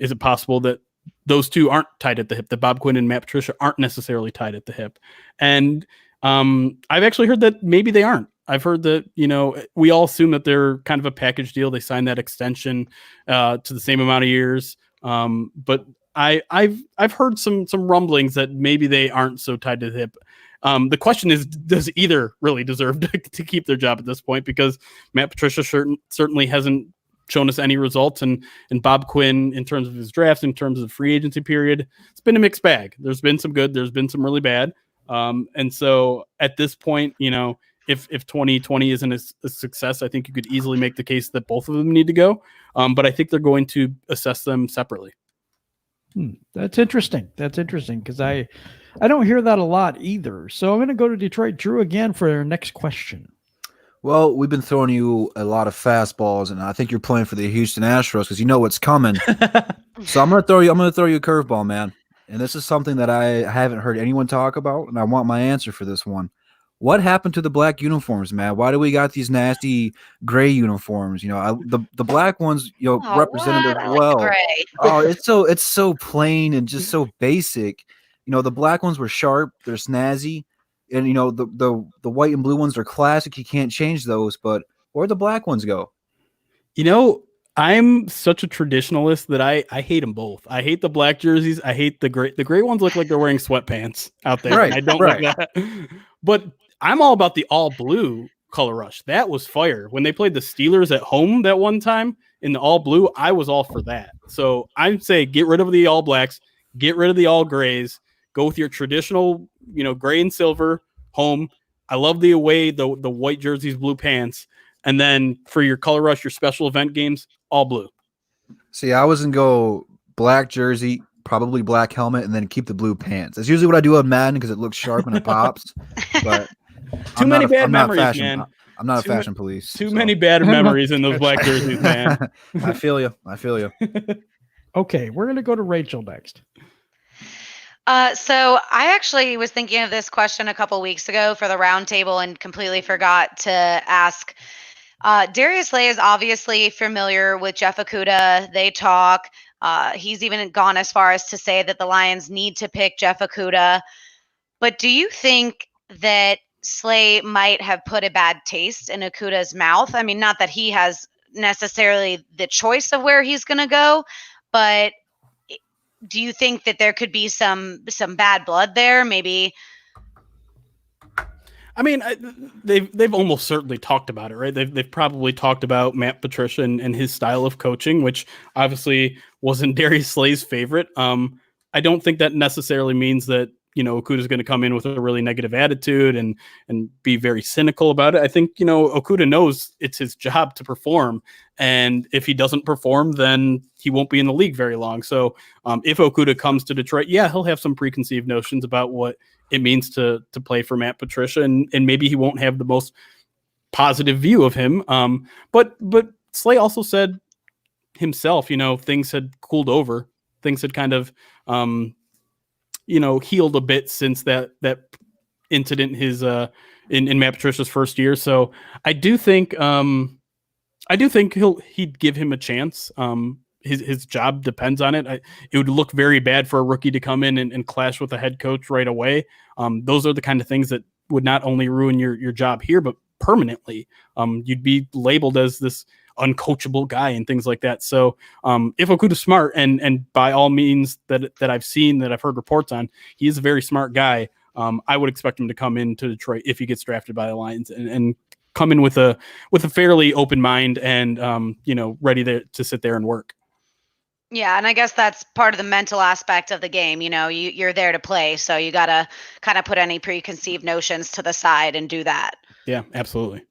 C: is it possible that those two aren't tied at the hip, that Bob Quinn and Matt Patricia aren't necessarily tied at the hip? And I've actually heard that maybe they aren't. I've heard that, we all assume that they're kind of a package deal. They signed that extension to the same amount of years. But I've heard some rumblings that maybe they aren't so tied to the hip. The question is, does either really deserve to keep their job at this point? Because Matt Patricia certainly hasn't shown us any results, and Bob Quinn, in terms of his drafts, in terms of the free agency period, it's been a mixed bag. There's been some good, there's been some really bad. And so at this point, if 2020 isn't a success, I think you could easily make the case that both of them need to go. But I think they're going to assess them separately.
B: That's interesting. Because I don't hear that a lot either. So I'm going to go to Detroit. Drew again for our next question.
D: Well, we've been throwing you a lot of fastballs, and I think you're playing for the Houston Astros because you know what's coming. So I'm gonna throw you a curveball, man. And this is something that I haven't heard anyone talk about, and I want my answer for this one. What happened to the black uniforms, man? Why do we got these nasty gray uniforms? The black ones, represented as well.
E: Gray.
D: Oh, it's so plain and just so basic. The black ones were sharp, they're snazzy, and the white and blue ones are classic. You can't change those, but where'd the black ones go?
C: I'm such a traditionalist that I hate them both. I hate the black jerseys. I hate the gray. The gray ones look like they're wearing sweatpants out there.
D: Right,
C: I don't like that. But I'm all about the all blue color rush. That was fire. When they played the Steelers at home that one time in the all blue, I was all for that. So I'd say get rid of the all blacks, get rid of the all grays, go with your traditional, gray and silver home. I love the away, the white jerseys, blue pants. And then for your color rush, your special event games, all blue.
D: See, I was going to go black jersey, probably black helmet, and then keep the blue pants. That's usually what I do on Madden because it looks sharp and it pops. But
C: too many bad memories, man.
D: I'm not a fashion police.
C: Too many bad memories in those black jerseys, man.
D: I feel you.
B: Okay, we're going to go to Rachel next.
E: So I actually was thinking of this question a couple weeks ago for the roundtable and completely forgot to ask. Darius Slay is obviously familiar with Jeff Okudah. They talk. He's even gone as far as to say that the Lions need to pick Jeff Okudah. But do you think that Slay might have put a bad taste in Okudah's mouth? I mean, not that he has necessarily the choice of where he's going to go, but do you think that there could be some bad blood there? Maybe.
C: I mean, they've almost certainly talked about it, right? They've probably talked about Matt Patricia and his style of coaching, which obviously wasn't Darius Slay's favorite. I don't think that necessarily means that Okudah's going to come in with a really negative attitude and be very cynical about it. I think Okudah knows it's his job to perform, and if he doesn't perform, then he won't be in the league very long. So if Okudah comes to Detroit, he'll have some preconceived notions about what it means to play for Matt Patricia, and maybe he won't have the most positive view of him. But Slay also said himself, things had cooled over, things had kind of healed a bit since that incident in Matt Patricia's first year. So I do think he'd give him a chance. His job depends on it. It would look very bad for a rookie to come in and clash with a head coach right away. Those are the kind of things that would not only ruin your job here, but permanently. You'd be labeled as this uncoachable guy and things like that. So if Okudah's smart, and by all means that I've seen, that I've heard reports on, he is a very smart guy. I would expect him to come into Detroit if he gets drafted by the Lions and come in with a fairly open mind and ready to sit there and work.
E: Yeah, and I guess that's part of the mental aspect of the game. You're there to play, so you got to kind of put any preconceived notions to the side and do that.
C: Yeah, absolutely.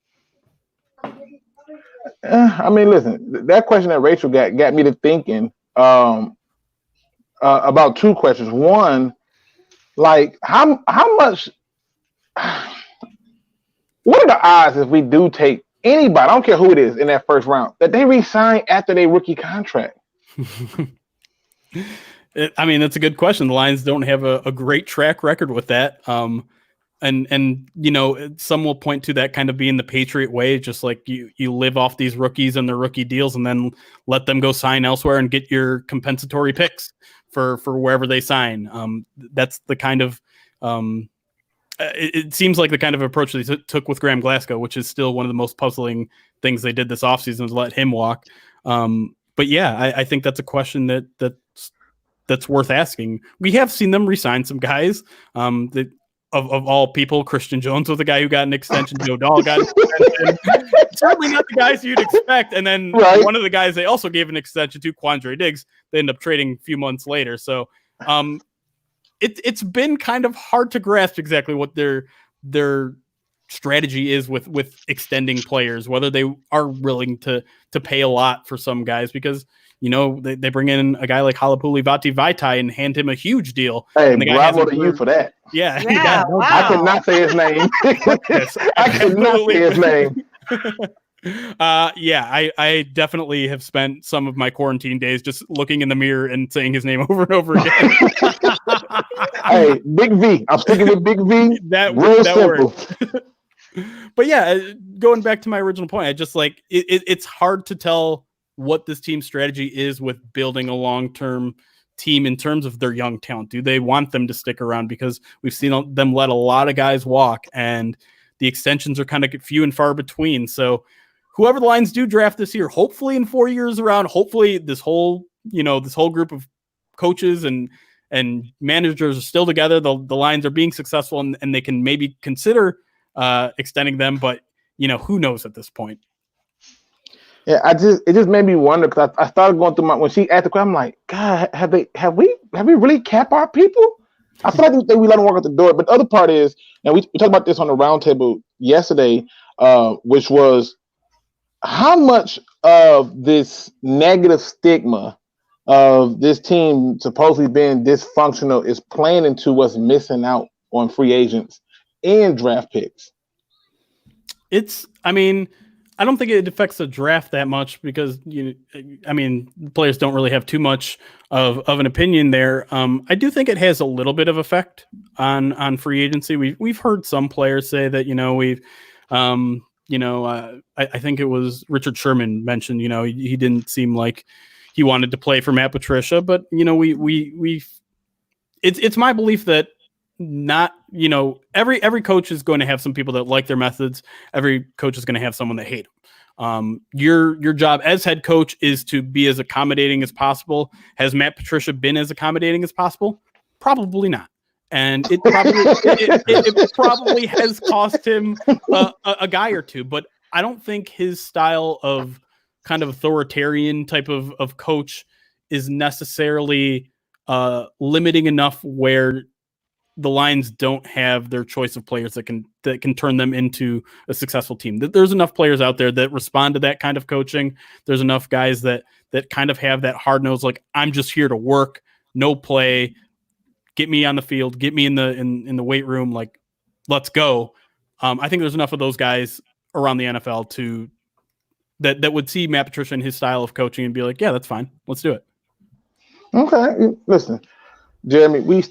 A: I mean, listen, that question that Rachel got me to thinking about two questions. One, like how much, what are the odds if we do take anybody, I don't care who it is, in that first round, that they re-sign after their rookie contract?
C: I mean, that's a good question. The Lions don't have a great track record with that. And some will point to that kind of being the Patriot way, just like you live off these rookies and their rookie deals and then let them go sign elsewhere and get your compensatory picks for wherever they sign. That's the kind of it seems like the kind of approach they took with Graham Glasgow, which is still one of the most puzzling things they did this offseason, was let him walk. But yeah, I think that's a question that's worth asking. We have seen them re-sign some guys that of all people. Christian Jones was the guy who got an extension. Joe Dahl got an extension. Certainly not the guys you'd expect. And then one of the guys they also gave an extension to, Quandre Diggs, they ended up trading a few months later. So it's been kind of hard to grasp exactly what their strategy is with extending players, whether they are willing to pay a lot for some guys, because they bring in a guy like Halapuli Vaitai and hand him a huge deal.
A: Hey, bravo to you for that.
E: Yeah, wow.
A: I could not say his name. I could not say his name.
C: I definitely have spent some of my quarantine days just looking in the mirror and saying his name over and over again.
A: Hey, Big V. I'm sticking with Big V.
C: That
A: simple.
C: But yeah, going back to my original point, I just like it's hard to tell what this team's strategy is with building a long-term team in terms of their young talent. Do they want them to stick around? Because we've seen them let a lot of guys walk, and the extensions are kind of few and far between. So whoever the Lions do draft this year, hopefully in 4 years around, hopefully this whole group of coaches and managers are still together. The Lions are being successful, and they can maybe consider extending them, but who knows at this point.
A: Yeah, it just made me wonder, because I started going through when she asked the question, I'm like, God, have we really capped our people? I feel like we let them walk out the door. But the other part is, and we talked about this on the roundtable yesterday, which was how much of this negative stigma of this team supposedly being dysfunctional is playing into what's missing out on free agents and draft picks.
C: I don't think it affects the draft that much because players don't really have too much of an opinion there. I do think it has a little bit of effect on free agency. We've heard some players say that I think it was Richard Sherman mentioned he didn't seem like he wanted to play for Matt Patricia, but it's my belief that not every coach is going to have some people that like their methods. Every coach is going to have someone that hate them. Your job as head coach is to be as accommodating as possible. Has Matt Patricia been as accommodating as possible? Probably not. And it probably has cost him a guy or two, but I don't think his style of kind of authoritarian type of coach is necessarily limiting enough where the Lions don't have their choice of players that can turn them into a successful team. There's enough players out there that respond to that kind of coaching. There's enough guys that kind of have that hard nose, like, I'm just here to work, no play, get me on the field, get me in the weight room, like, let's go. I think there's enough of those guys around the NFL that would see Matt Patricia and his style of coaching and be like, yeah, that's fine, let's do it.
A: Okay, listen, Jeremy, we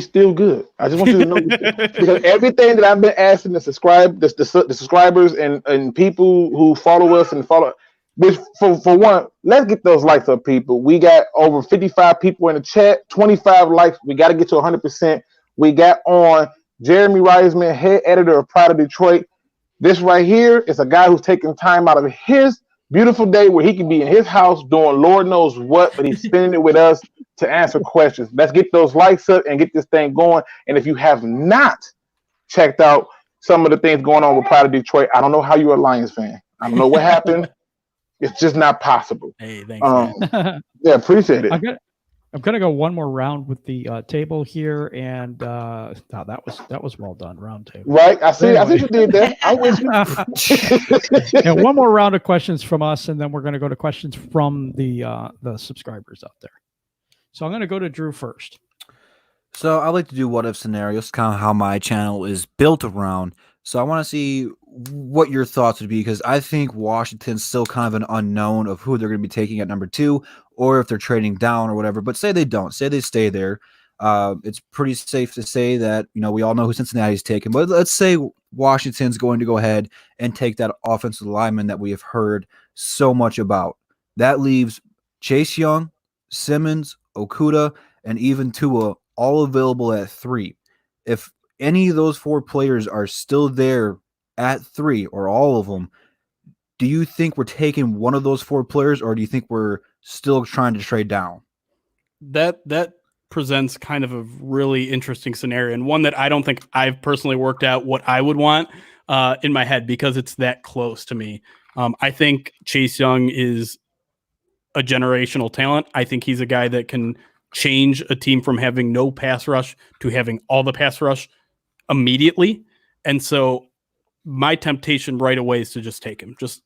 A: still good. I just want you to know because everything that I've been asking the subscribers and people who follow us and follow, which for one, let's get those likes up, people. We got over 55 people in the chat, 25 likes. We got to get to 100%. We got on Jeremy Reisman, head editor of Pride of Detroit. This right here is a guy who's taking time out of his beautiful day where he can be in his house doing Lord knows what, but he's spending it with us to answer questions. Let's get those likes up and get this thing going. And if you have not checked out some of the things going on with Pride of Detroit, I don't know how you're a Lions fan. I don't know what happened. It's just not possible.
C: Hey, thanks.
A: Yeah, appreciate it.
B: I'm gonna go one more round with the table here, and that was well done, round table.
A: Right, I see you did that. I wish you.
B: And one more round of questions from us, and then we're gonna go to questions from the subscribers out there. So I'm gonna go to Drew first.
D: So I like to do what if scenarios, kind of how my channel is built around. So I want to see what your thoughts would be, because I think Washington's still kind of an unknown of who they're going to be taking at number 2, or if they're trading down or whatever. But say they don't, say they stay there. It's pretty safe to say that, we all know who Cincinnati's taking. But let's say Washington's going to go ahead and take that offensive lineman that we have heard so much about. That leaves Chase Young, Simmons, Okudah, and even Tua all available at 3. If any of those 4 players are still there at 3, or all of them, do you think we're taking one of those 4 players, or do you think we're still trying to trade down?
C: That presents kind of a really interesting scenario, and one that I don't think I've personally worked out what I would want in my head, because it's that close to me. I think Chase Young is a generational talent. I think he's a guy that can change a team from having no pass rush to having all the pass rush immediately. And so my temptation right away is to just take him. Just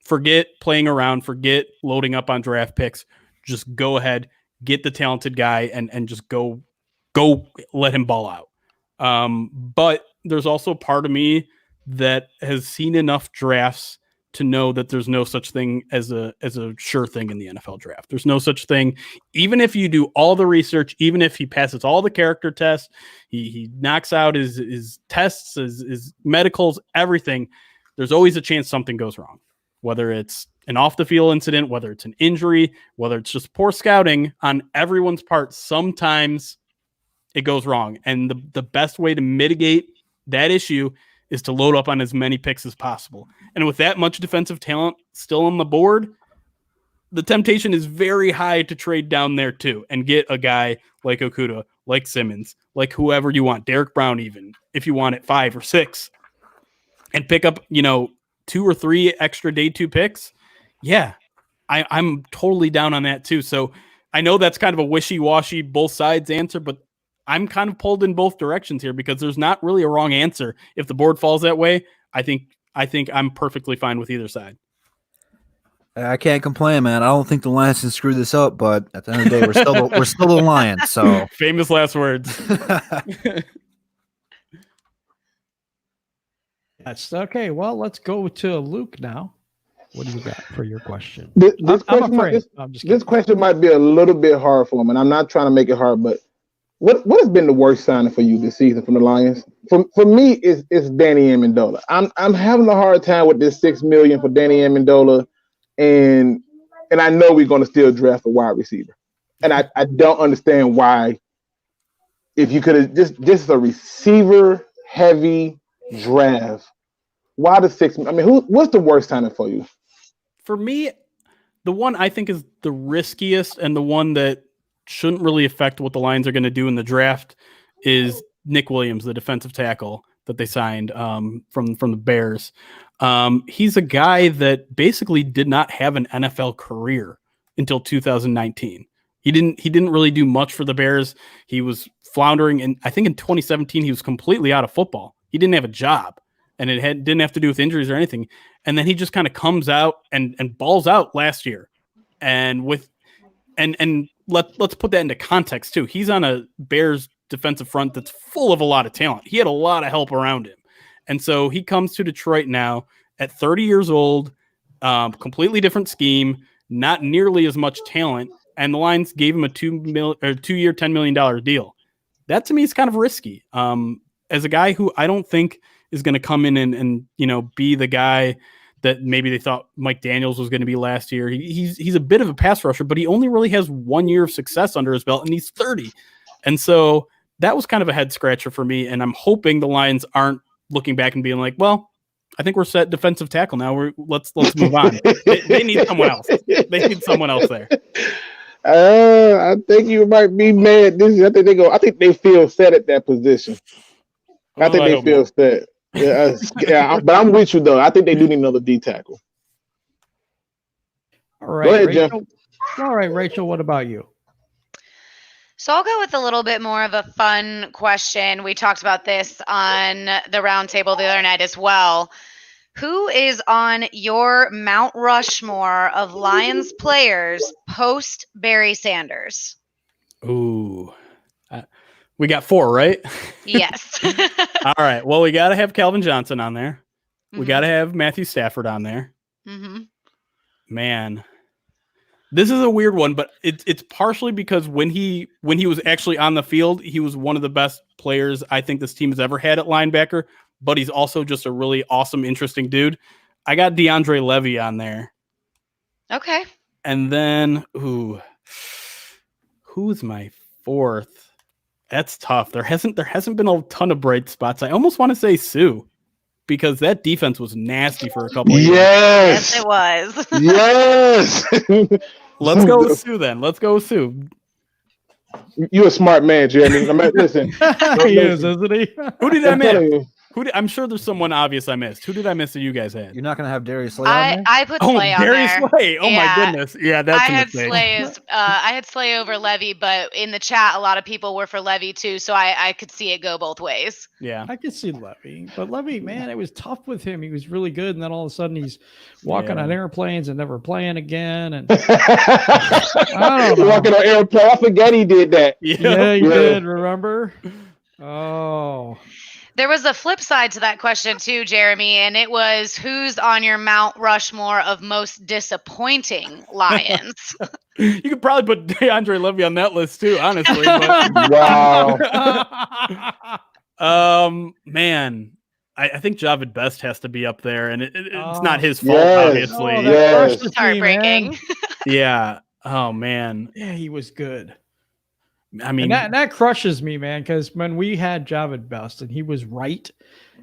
C: forget playing around, forget loading up on draft picks. Just go ahead, get the talented guy, and just go let him ball out. But there's also part of me that has seen enough drafts to know that there's no such thing as a sure thing in the NFL draft. There's no such thing. Even if you do all the research, even if he passes all the character tests, he knocks out his tests, his medicals, everything, there's always a chance something goes wrong. Whether it's an off the field incident, whether it's an injury, whether it's just poor scouting on everyone's part, sometimes it goes wrong. And the best way to mitigate that issue is to load up on as many picks as possible. And with that much defensive talent still on the board, the temptation is very high to trade down there too and get a guy like Okudah, like Simmons, like whoever you want, Derek Brown even, if you want it 5 or 6, and pick up, 2 or 3 extra day 2 picks. Yeah, I'm totally down on that too. So I know that's kind of a wishy-washy both sides answer, but I'm kind of pulled in both directions here because there's not really a wrong answer. If the board falls that way, I think I'm perfectly fine with either side.
D: I can't complain, man. I don't think the Lions can screw this up, but at the end of the day, we're still the Lions. So
C: famous last words.
B: That's okay. Well, let's go to Luke now. What do you got for your question?
A: This question might be a little bit hard for him, and I'm not trying to make it hard, but what has been the worst signing for you this season from the Lions? For me, it's Danny Amendola. I'm having a hard time with this $6 million for Danny Amendola, and I know we're going to still draft a wide receiver, and I don't understand why. If you could have just a receiver heavy draft, why the 6? I mean, what's the worst signing for you?
C: For me, the one I think is the riskiest and the one that shouldn't really affect what the Lions are going to do in the draft is Nick Williams, the defensive tackle that they signed from the Bears. He's a guy that basically did not have an NFL career until 2019. He didn't really do much for the Bears. He was floundering, and I think in 2017 he was completely out of football. He didn't have a job, and it didn't have to do with injuries or anything. And then he just kind of comes out and balls out last year. And let's put that into context too. He's on a Bears defensive front that's full of a lot of talent. He had a lot of help around him. And so he comes to Detroit now at 30 years old, completely different scheme, not nearly as much talent. And the Lions gave him a 2-year, $10 million deal. That to me is kind of risky. As a guy who I don't think is going to come in and be the guy that maybe they thought Mike Daniels was going to be last year. He's a bit of a pass rusher, but he only really has 1 year of success under his belt, and he's 30. And so that was kind of a head scratcher for me. And I'm hoping the Lions aren't looking back and being like, well, I think we're set defensive tackle now. Let's move on. They need someone else. They need someone else there.
A: I think you might be mad. I think they feel set at that position. I think they feel set. Yeah, but I'm with you though. I think they do need another D tackle.
B: All right,
A: go ahead,
B: Rachel.
A: Jim.
B: All right, Rachel. What about you?
E: So I'll go with a little bit more of a fun question. We talked about this on the roundtable the other night as well. Who is on your Mount Rushmore of Lions players post Barry Sanders?
C: Ooh. We got 4, right?
E: Yes.
C: All right. Well, we got to have Calvin Johnson on there. Mm-hmm. We got to have Matthew Stafford on there.
E: Mm-hmm.
C: Man, this is a weird one, but it's partially because when he was actually on the field, he was one of the best players I think this team has ever had at linebacker, but he's also just a really awesome, interesting dude. I got DeAndre Levy on there.
E: Okay.
C: And then, who's my 4th? That's tough. There hasn't been a ton of bright spots. I almost want to say Sue because that defense was nasty for a couple of years.
E: Yes, it was.
A: Yes.
C: Let's go with Sue then. Let's go with Sue.
A: You're a smart man, Jeremy. Listen.
B: He is, isn't he?
C: Who did I miss? I'm sure there's someone obvious I missed. Who did I miss that you guys had?
D: You're not going to have Darius Slay on there?
E: I put Slay on
C: Darius
E: there.
C: Slay. Oh, yeah. My goodness. Yeah, that's
E: I had Slay over Levy, but in the chat, a lot of people were for Levy too, so I could see it go both ways.
C: Yeah.
B: I could see Levy. But Levy, man, it was tough with him. He was really good, and then all of a sudden he's walking on airplanes and never playing again. And I don't know.
A: Walking on airplane. I forget he did that.
B: Yeah, he did, remember? Oh,
E: There was a flip side to that question too, Jeremy, and it was who's on your Mount Rushmore of most disappointing Lions?
C: You could probably put DeAndre Levy on that list too, honestly. But
A: Wow.
C: Man, I think Javid Best has to be up there, and it's
B: Oh.
C: not his fault,
A: Yes.
C: obviously.
B: Oh, that
A: Yes.
B: crushed the
E: It's
B: team, man.
E: heartbreaking.
C: Yeah. Oh man.
B: Yeah, he was good.
C: I mean,
B: And that crushes me, man, because when we had Javid Best and he was right,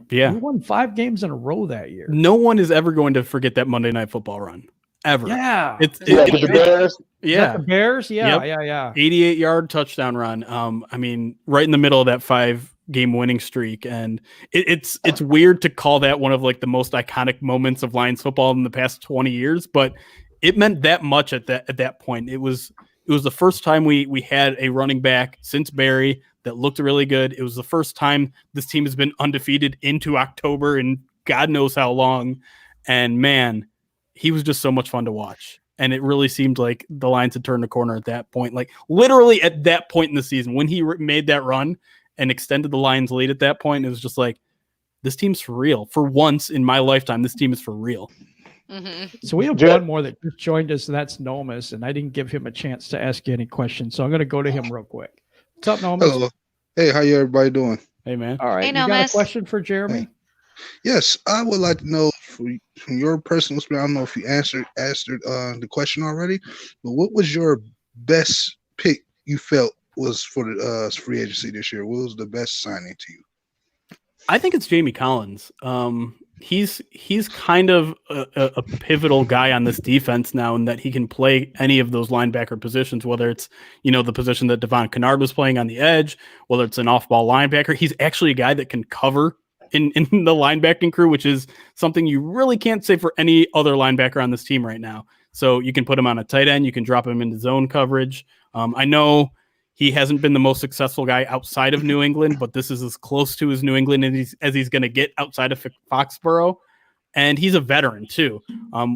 C: yeah.
B: we won 5 games in a row that year.
C: No one is ever going to forget that Monday Night Football run. Ever.
B: Yeah.
C: It's
A: Yeah, with the Bears.
B: Is that
C: yeah.
B: the Bears? Yeah,
C: Yep.
B: yeah.
C: 88-yard touchdown run. I mean, right in the middle of that 5-game winning streak, and it's weird to call that one of like the most iconic moments of Lions football in the past 20 years, but it meant that much at that point. It was the first time we had a running back since Barry that looked really good. It was the first time this team has been undefeated into October and God knows how long. And man, he was just so much fun to watch. And it really seemed like the Lions had turned a corner at that point. Like literally at that point in the season, when he made that run and extended the Lions lead at that point, it was just like, this team's for real. For once in my lifetime, this team is for real.
E: Mm-hmm.
B: So we have
A: Jer-
B: one more that just joined us, and that's Nomus, and I didn't give him a chance to ask you any questions, so I'm going to go to him real quick. What's up, Nomus?
F: Hello. Hey, how you everybody doing?
C: Hey, man.
B: All right,
E: Hey,
B: you got a
E: Nomus.
B: question for Jeremy?
F: Yes, I would like to know from your personal experience. I don't know if you answered the question already, but what was your best pick you felt was for the free agency this year? What was the best signing to you?
C: I think it's Jamie Collins. He's kind of a pivotal guy on this defense now, in that he can play any of those linebacker positions, whether it's, the position that Devon Kennard was playing on the edge, whether it's an off-ball linebacker. He's actually a guy that can cover in the linebacking crew, which is something you really can't say for any other linebacker on this team right now. So you can put him on a tight end, you can drop him into zone coverage. I know he hasn't been the most successful guy outside of New England, but this is as close to his New England as he's going to get outside of Foxborough. And he's a veteran too.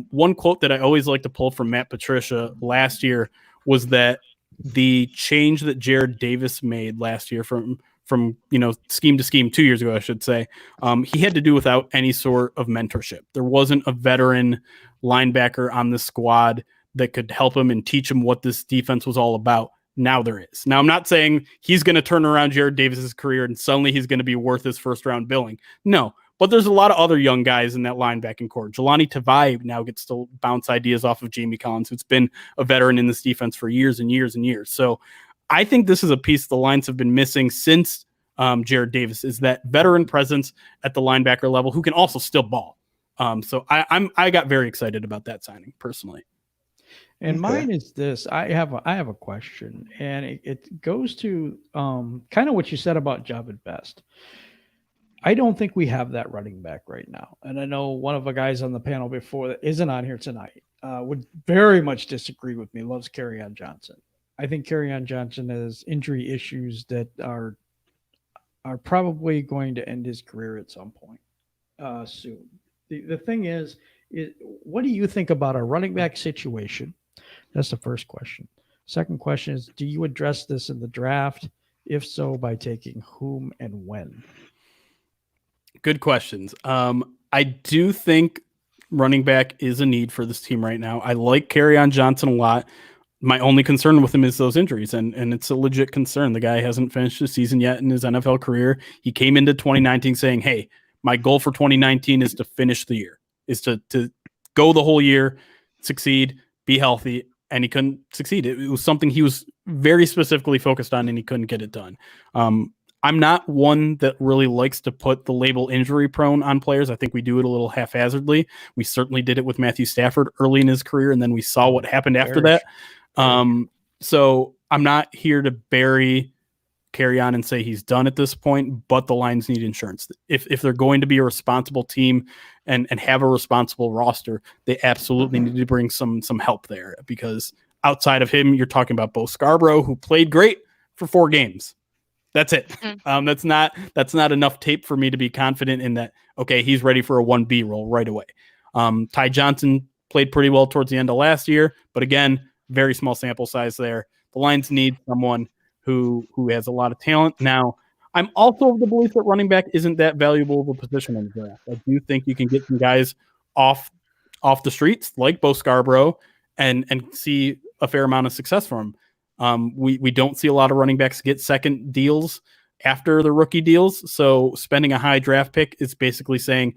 C: One quote that I always like to pull from Matt Patricia last year was that the change that Jared Davis made last year from scheme to scheme 2 years ago, I should say, he had to do without any sort of mentorship. There wasn't a veteran linebacker on the squad that could help him and teach him what this defense was all about. Now there is. Now, I'm not saying he's going to turn around Jared Davis's career and suddenly he's going to be worth his first round billing. No, but there's a lot of other young guys in that linebacking core. Jelani Tavai now gets to bounce ideas off of Jamie Collins, who's been a veteran in this defense for years and years and years. So I think this is a piece the Lions have been missing since Jared Davis, is that veteran presence at the linebacker level who can also still ball. So I got very excited about that signing personally.
B: And mine is this. I have a question, and it goes to kind of what you said about Javid Best. I don't think we have that running back right now. And I know one of the guys on the panel before that isn't on here tonight would very much disagree with me, loves Kerryon Johnson. I think Kerryon Johnson has injury issues that are probably going to end his career at some point soon. The thing is, what do you think about a running back situation? That's the first question. Second question is, do you address this in the draft? If so, by taking whom and when?
C: Good questions. I do think running back is a need for this team right now. I like Kerryon Johnson a lot. My only concern with him is those injuries, and it's a legit concern. The guy hasn't finished the season yet in his NFL career. He came into 2019 saying, hey, my goal for 2019 is to finish the year, is to go the whole year, succeed, be healthy, and he couldn't succeed. It was something he was very specifically focused on, and he couldn't get it done. I'm not one that really likes to put the label injury prone on players. I think we do it a little haphazardly. We certainly did it with Matthew Stafford early in his career, and then we saw what happened after that. So I'm not here to bury Kerryon and say he's done at this point, but the Lions need insurance. If they're going to be a responsible team and have a responsible roster, they absolutely need to bring some help there, because outside of him, you're talking about Bo Scarborough, who played great for 4 games. That's it. That's not enough tape for me to be confident in that, okay, he's ready for a 1B role right away. Ty Johnson played pretty well towards the end of last year, but again, very small sample size there. The Lions need someone who has a lot of talent. Now, I'm also of the belief that running back isn't that valuable of a position in the draft. I do think you can get some guys off the streets like Bo Scarborough and see a fair amount of success from him. We don't see a lot of running backs get second deals after the rookie deals. So spending a high draft pick is basically saying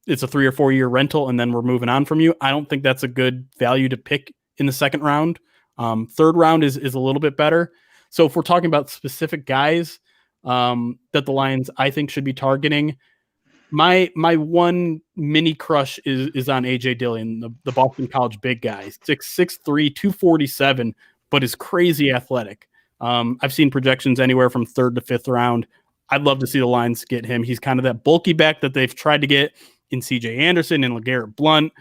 C: it's a 3 or 4 year rental and then we're moving on from you. I don't think that's a good value to pick in the second round. Third round is a little bit better. So if we're talking about specific guys that the Lions, I think, should be targeting, my one mini crush is on AJ Dillon, the Boston College big guy, 6'3", 247, but is crazy athletic. I've seen projections anywhere from 3rd to 5th round. I'd love to see the Lions get him. He's kind of that bulky back that they've tried to get in CJ Anderson and LeGarrette Blount,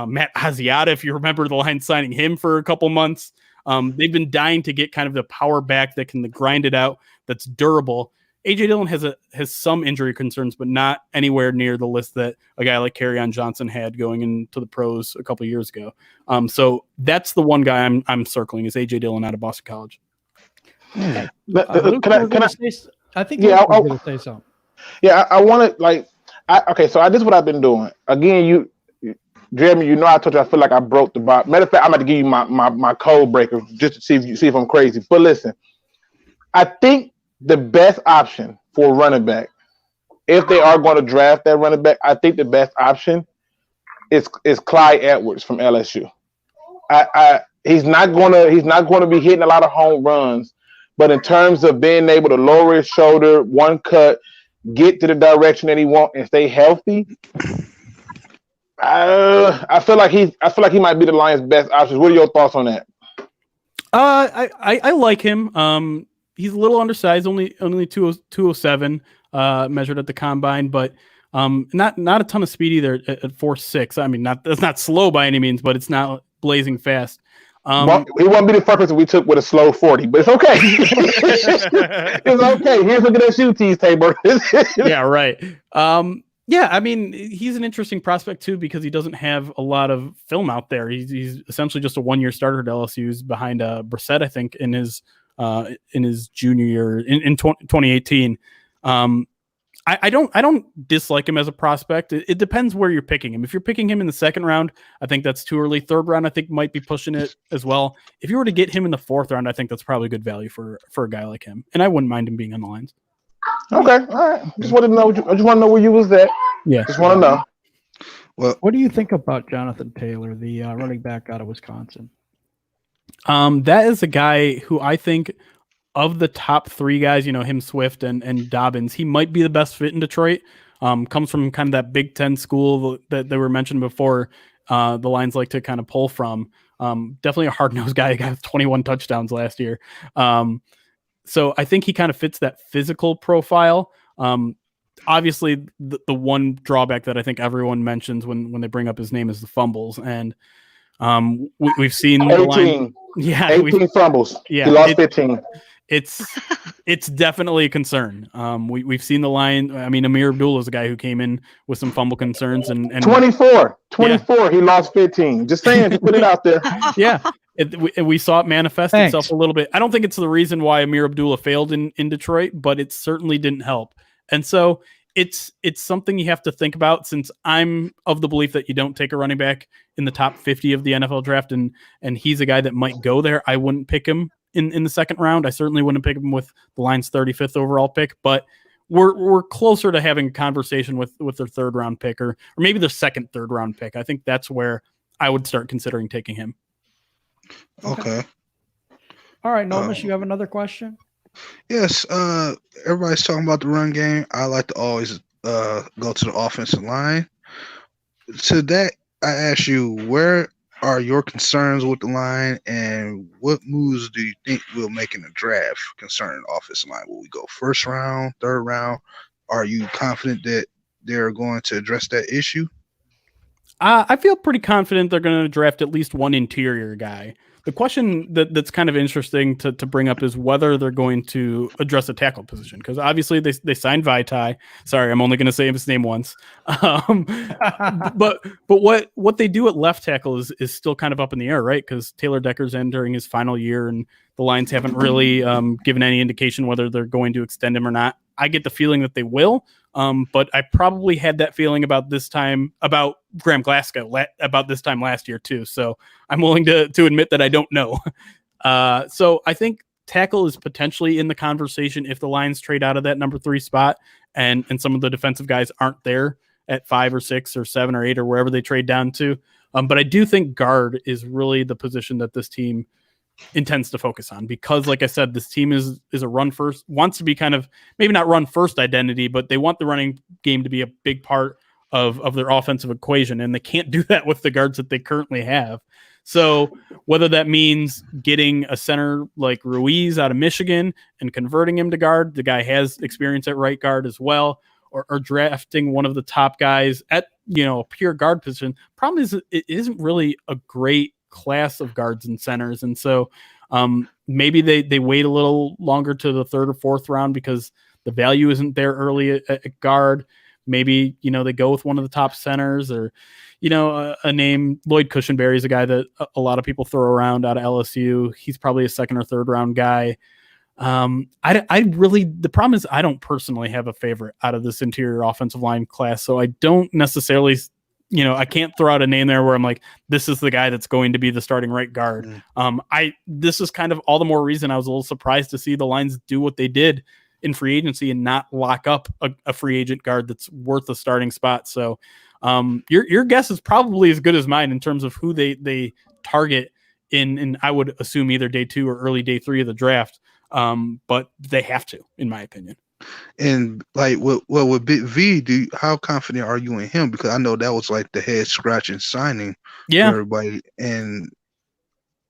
C: Matt Asiata, if you remember the Lions signing him for a couple months. They've been dying to get kind of the power back that can grind it out, that's durable. AJ Dillon has some injury concerns, but not anywhere near the list that a guy like Kerryon Johnson had going into the pros a couple of years ago. So that's the one guy I'm circling is AJ Dillon out of Boston College.
B: I think
A: Yeah,
B: Luke was going to say something.
A: Yeah, I want to okay. So this is what I've been doing. Again, Jeremy, I told you I feel like I broke the box. Matter of fact, I'm about to give you my code breaker just to see if I'm crazy. But listen, I think the best option for a running back, if they are going to draft that running back, I think the best option is Clyde Edwards from LSU. He's not going to be hitting a lot of home runs, but in terms of being able to lower his shoulder, one cut, get to the direction that he wants, and stay healthy, I feel like he might be the Lions' best option. What are your thoughts on that?
C: I like him. He's a little undersized, only 207 measured at the combine, but not a ton of speed either at 4.6. I mean, that's not slow by any means, but it's not blazing fast.
A: Well, he won't be the first person we took with a slow 40, but it's okay. It's okay. Here's looking at shoe tees, Tabor.
C: Yeah, right. Yeah, I mean, he's an interesting prospect too because he doesn't have a lot of film out there. He's essentially just a 1-year starter at LSU's behind Brissett, I think, in his junior year in 2018. I don't dislike him as a prospect. It depends where you're picking him. If you're picking him in the second round, I think that's too early. Third round, I think might be pushing it as well. If you were to get him in the 4th round, I think that's probably good value for a guy like him. And I wouldn't mind him being on the Lions.
A: Okay, all right. Just wanted to know. I just want to know where you was at.
C: Yeah,
A: just want to know.
F: Well,
B: what do you think about Jonathan Taylor, the running back out of Wisconsin?
C: That is a guy who I think of the top 3 guys, him, Swift, and Dobbins, he might be the best fit in Detroit. Comes from kind of that Big Ten school that they were mentioned before. The Lions like to kind of pull from. Definitely a hard-nosed guy. He got 21 touchdowns last year. So I think he kind of fits that physical profile. Obviously, the one drawback that I think everyone mentions when they bring up his name is the fumbles. And we've seen
A: 18.
C: the line. Yeah,
A: 18 fumbles.
C: Yeah,
A: he lost 15.
C: It's definitely a concern. We've seen the line. I mean, Amir Abdullah is a guy who came in with some fumble concerns and
A: 24.
C: Yeah.
A: He lost 15. Just saying, to put it out there.
C: Yeah. We saw it manifest itself a little bit. I don't think it's the reason why Amir Abdullah failed in Detroit, but it certainly didn't help. And so it's something you have to think about, since I'm of the belief that you don't take a running back in the top 50 of the NFL draft, and he's a guy that might go there. I wouldn't pick him in the second round. I certainly wouldn't pick him with the Lions' 35th overall pick, but we're closer to having a conversation with their 3rd round pick or maybe their second, 3rd round pick. I think that's where I would start considering taking him.
F: Okay.
B: All right, Nomis, you have another question?
F: Yes. Everybody's talking about the run game. I like to always go to the offensive line. To that, I ask you, where are your concerns with the line, and what moves do you think we'll make in the draft concerning the offensive line? Will we go 1st round, 3rd round? Are you confident that they're going to address that issue?
C: I feel pretty confident they're going to draft at least one interior guy. The question that's kind of interesting to bring up is whether they're going to address the tackle position, because obviously they signed Vaitai. Sorry, I'm only going to say his name once. But what they do at left tackle is still kind of up in the air, right? Because Taylor Decker's entering his final year, and the Lions haven't really given any indication whether they're going to extend him or not. I get the feeling that they will. But I probably had that feeling about Graham Glasgow about this time last year too. So I'm willing to admit that I don't know. So I think tackle is potentially in the conversation if the Lions trade out of that number 3 spot and some of the defensive guys aren't there at 5 or 6 or 7 or 8 or wherever they trade down to. But I do think guard is really the position that this team intends to focus on, because like I said, this team is a run first, wants to be kind of maybe not run first identity, but they want the running game to be a big part of their offensive equation, and they can't do that with the guards that they currently have. So whether that means getting a center like Ruiz out of Michigan and converting him to guard, the guy has experience at right guard as well, or drafting one of the top guys at a pure guard position. Problem is it isn't really a great class of guards and centers, and so maybe they wait a little longer to the 3rd or 4th round because the value isn't there early at guard. Maybe they go with one of the top centers, or a name. Lloyd Cushenberry is a guy that a lot of people throw around out of LSU. He's probably a 2nd or 3rd round guy. The problem is I don't personally have a favorite out of this interior offensive line class, so I don't necessarily I can't throw out a name there where I'm like, this is the guy that's going to be the starting right guard. This is kind of all the more reason I was a little surprised to see the Lions do what they did in free agency and not lock up a free agent guard that's worth a starting spot. So your guess is probably as good as mine in terms of who they target in I would assume either day 2 or early day 3 of the draft. But they have to, in my opinion.
F: And like, with Big V, how confident are you in him? Because I know that was like the head scratching signing for everybody. And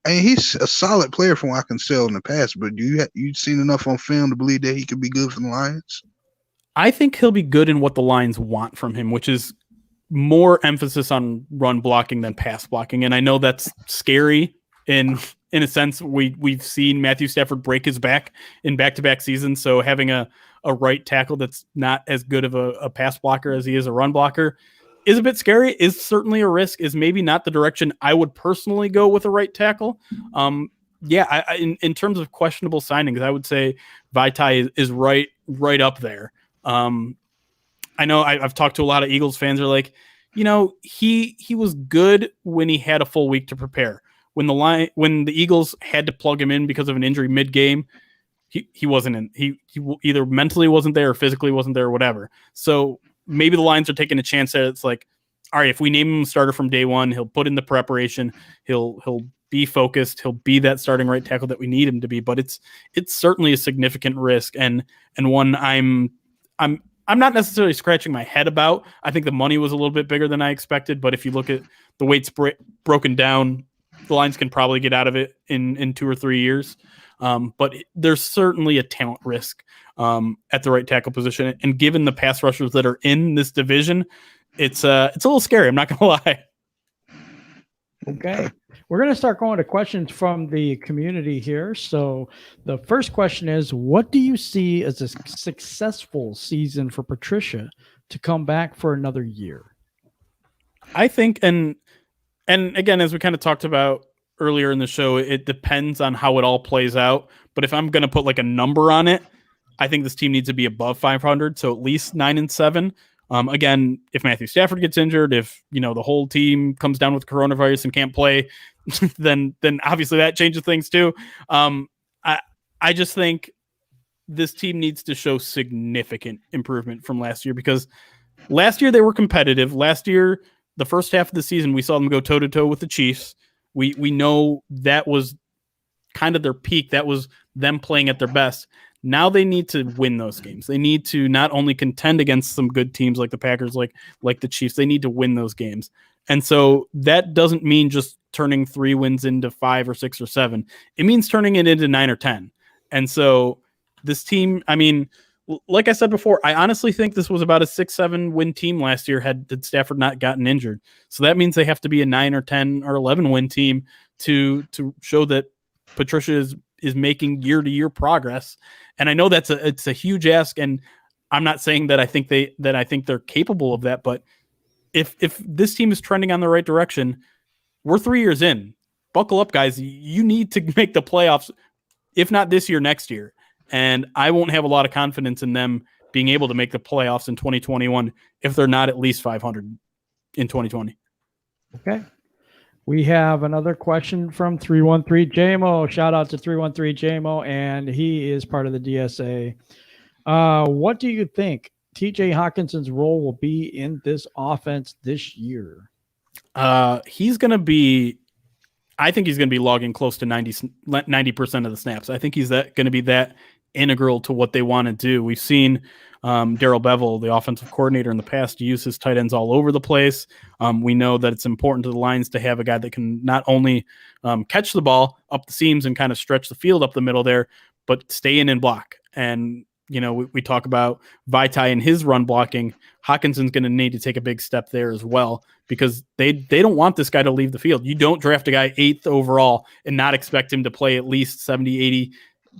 F: he's a solid player from what I can tell in the past. But you've seen enough on film to believe that he could be good for the Lions? I
C: think he'll be good in what the Lions want from him, which is more emphasis on run blocking than pass blocking. And I know that's scary in a sense. We've seen Matthew Stafford break his back in back-to-back seasons. So having a right tackle that's not as good of a pass blocker as he is a run blocker is a bit scary, is certainly a risk, is maybe not the direction I would personally go with a right tackle. In terms of questionable signings, I would say Vaitai is right up there. I know I've talked to a lot of Eagles fans who are like, he was good when he had a full week to prepare. When the Eagles had to plug him in because of an injury mid-game, he wasn't in. He either mentally wasn't there or physically wasn't there or whatever. So maybe the Lions are taking a chance that it's like, all right, if we name him starter from day 1, he'll put in the preparation, he'll be focused, he'll be that starting right tackle that we need him to be. But it's certainly a significant risk and one I'm not necessarily scratching my head about. I think the money was a little bit bigger than I expected, but if you look at the way it's broken down, the Lions can probably get out of it in 2 or 3 years. But there's certainly a talent risk at the right tackle position. And given the pass rushers that are in this division, it's a little scary. I'm not going to lie.
B: Okay. We're going to start going to questions from the community here. So the first question is, what do you see as a successful season for Patricia to come back for another year?
C: I think, and again, as we kind of talked about earlier in the show, it depends on how it all plays out. But if I'm going to put like a number on it, I think this team needs to be above 500. So at least 9-7. Again, if Matthew Stafford gets injured, if the whole team comes down with coronavirus and can't play, then obviously that changes things too. I just think this team needs to show significant improvement from last year, because last year they were competitive. Last year, the first half of the season, we saw them go toe to toe with the Chiefs. We know that was kind of their peak. That was them playing at their best. Now they need to win those games. They need to not only contend against some good teams like the Packers, like the Chiefs. They need to win those games. And so that doesn't mean just turning 3 wins into 5 or 6 or 7. It means turning it into 9 or 10. And so this team, I mean, like I said before, I honestly think this was about a 6-7 win team last year had Stafford not gotten injured. So that means they have to be a 9 or 10 or 11 win team to show that Patricia is making year-to-year progress. And I know it's a huge ask, and I'm not saying that I think they're capable of that, but if this team is trending on the right direction, we're 3 years in. Buckle up, guys. You need to make the playoffs, if not this year, next year. And I won't have a lot of confidence in them being able to make the playoffs in 2021 if they're not at least 500 in 2020.
B: Okay. We have another question from 313 JMO. Shout out to 313 JMO, and he is part of the DSA. What do you think TJ Hawkinson's role will be in this offense this year?
C: I think he's going to be logging close to 90% of the snaps. I think he's going to be that integral to what they want to do. We've seen Darrell Bevel, the offensive coordinator in the past, use his tight ends all over the place. We know that it's important to the Lions to have a guy that can not only catch the ball up the seams and kind of stretch the field up the middle there, but stay in and block. And, we talk about Vaitai and his run blocking. Hawkinson's going to need to take a big step there as well, because they don't want this guy to leave the field. You don't draft a guy 8th overall and not expect him to play at least 70, 80,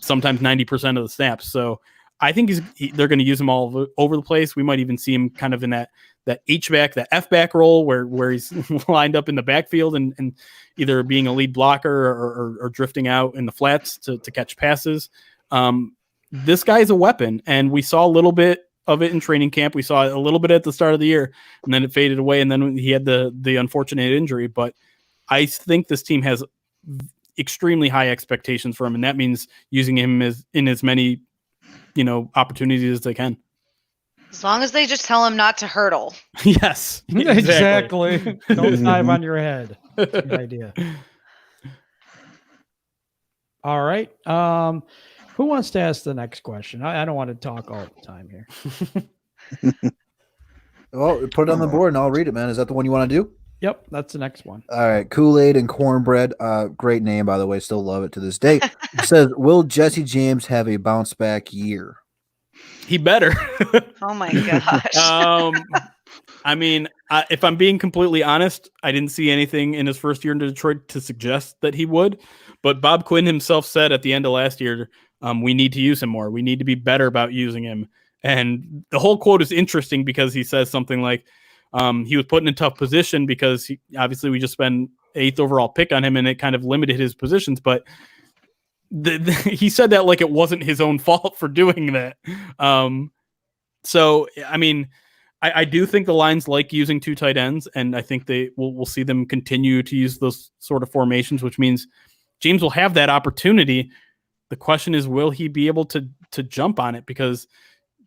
C: sometimes 90% of the snaps. So I think they're going to use him all over the place. We might even see him kind of in that H-back, that F-back role where he's lined up in the backfield and either being a lead blocker or drifting out in the flats to catch passes. This guy's a weapon, and we saw a little bit of it in training camp. We saw it a little bit at the start of the year, and then it faded away, and then he had the unfortunate injury. But I think this team has extremely high expectations for him, and that means using him in as many opportunities as they can.
E: As long as they just tell him not to hurdle.
C: Yes,
B: exactly. Don't dive on your head. That's a good idea. All right. Who wants to ask the next question? I don't want to talk all the time here.
D: Well, put it on the board and I'll read it, man. Is that the one you want to do?
B: Yep, that's the next one.
D: All right. Kool-Aid and Cornbread. Great name, by the way. Still love it to this day. It says, will Jesse James have a bounce back year?
C: He better.
E: Oh my gosh.
C: If I'm being completely honest, I didn't see anything in his first year in Detroit to suggest that he would. But Bob Quinn himself said at the end of last year, we need to use him more. We need to be better about using him. And the whole quote is interesting because he says something like he was put in a tough position because obviously we just spent 8th overall pick on him and it kind of limited his positions. But he said that like it wasn't his own fault for doing that. I do think the Lions like using 2 tight ends, and I think we'll see them continue to use those sort of formations, which means James will have that opportunity. The question is, will he be able to jump on it? Because,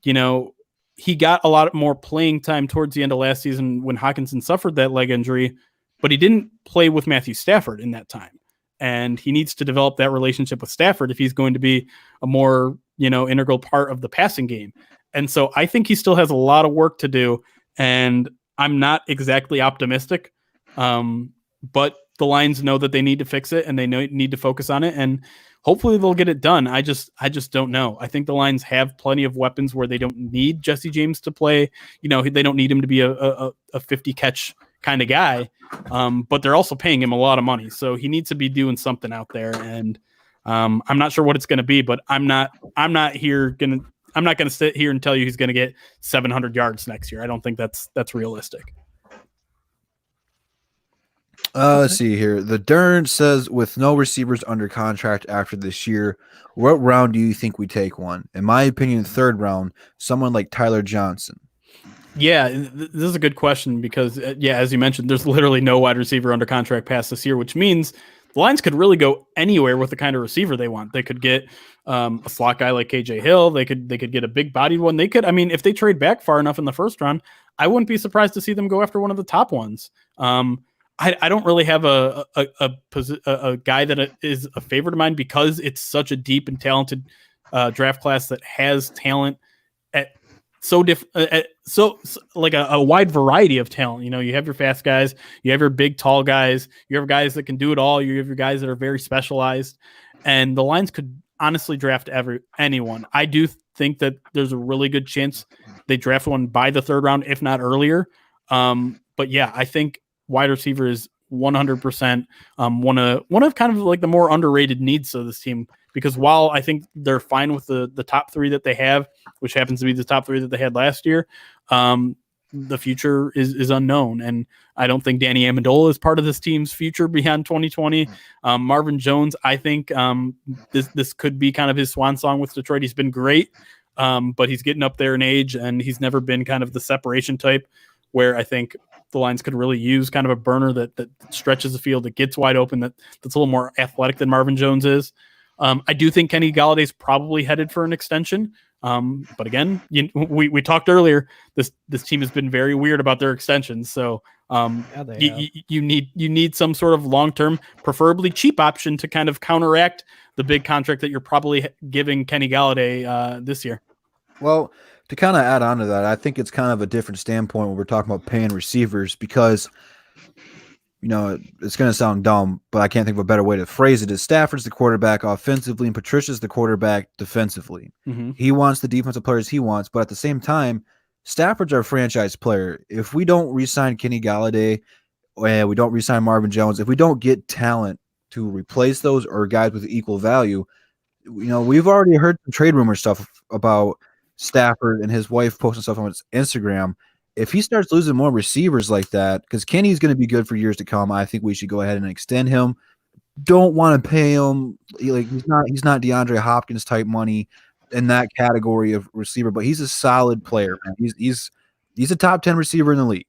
C: he got a lot more playing time towards the end of last season when Hawkinson suffered that leg injury, but he didn't play with Matthew Stafford in that time. And he needs to develop that relationship with Stafford if he's going to be a more, integral part of the passing game. And so I think he still has a lot of work to do, and I'm not exactly optimistic. But the Lions know that they need to fix it and they need to focus on it, and hopefully they'll get it done. I just don't know. I think the Lions have plenty of weapons where they don't need Jesse James to play. They don't need him to be a 50 catch kind of guy. But they're also paying him a lot of money, so he needs to be doing something out there. And I'm not sure what it's going to be, but I'm not going to sit here and tell you he's going to get 700 yards next year. I don't think that's realistic.
D: Let's see here. The Dern says, with no receivers under contract after this year, what round do you think we take one? In my opinion, 3rd round, someone like Tyler Johnson.
C: Yeah, this is a good question because, as you mentioned, there's literally no wide receiver under contract past this year, which means the Lions could really go anywhere with the kind of receiver they want. They could get a slot guy like KJ Hill. They could get a big bodied one. If they trade back far enough in the first round, I wouldn't be surprised to see them go after one of the top ones. I don't really have a guy that is a favorite of mine because it's such a deep and talented draft class that has talent at a wide variety of talent. You have your fast guys, you have your big tall guys, you have guys that can do it all, you have your guys that are very specialized, and the Lions could honestly draft anyone. I do think that there's a really good chance they draft one by the 3rd round, if not earlier. But yeah, I think wide receiver is 100% one of kind of like the more underrated needs of this team, because while I think they're fine with the top 3 that they have, which happens to be the top 3 that they had last year, the future is unknown. And I don't think Danny Amendola is part of this team's future beyond 2020. Marvin Jones, I think this could be kind of his swan song with Detroit. He's been great, but he's getting up there in age, and he's never been kind of the separation type where I think the Lions could really use kind of a burner that stretches the field, that gets wide open, that's a little more athletic than Marvin Jones is. I do think Kenny Galladay's probably headed for an extension. But again, we talked earlier, this team has been very weird about their extensions. So you need some sort of long-term, preferably cheap option to kind of counteract the big contract that you're probably giving Kenny Galladay this year.
D: Well, to kind of add on to that, I think it's kind of a different standpoint when we're talking about paying receivers, because it's going to sound dumb, but I can't think of a better way to phrase it. Is Stafford's the quarterback offensively and Patricia's the quarterback defensively.
C: Mm-hmm.
D: He wants the defensive players he wants, but at the same time, Stafford's our franchise player. If we don't re-sign Kenny Galladay, and we don't re-sign Marvin Jones, if we don't get talent to replace those or guys with equal value, we've already heard some trade rumor stuff about Stafford and his wife posting stuff on his Instagram. If he starts losing more receivers like that, because Kenny's going to be good for years to come, I think we should go ahead and extend him. Don't want to pay him he's not DeAndre Hopkins type money in that category of receiver, but he's a solid player, man. He's a top 10 receiver in the league.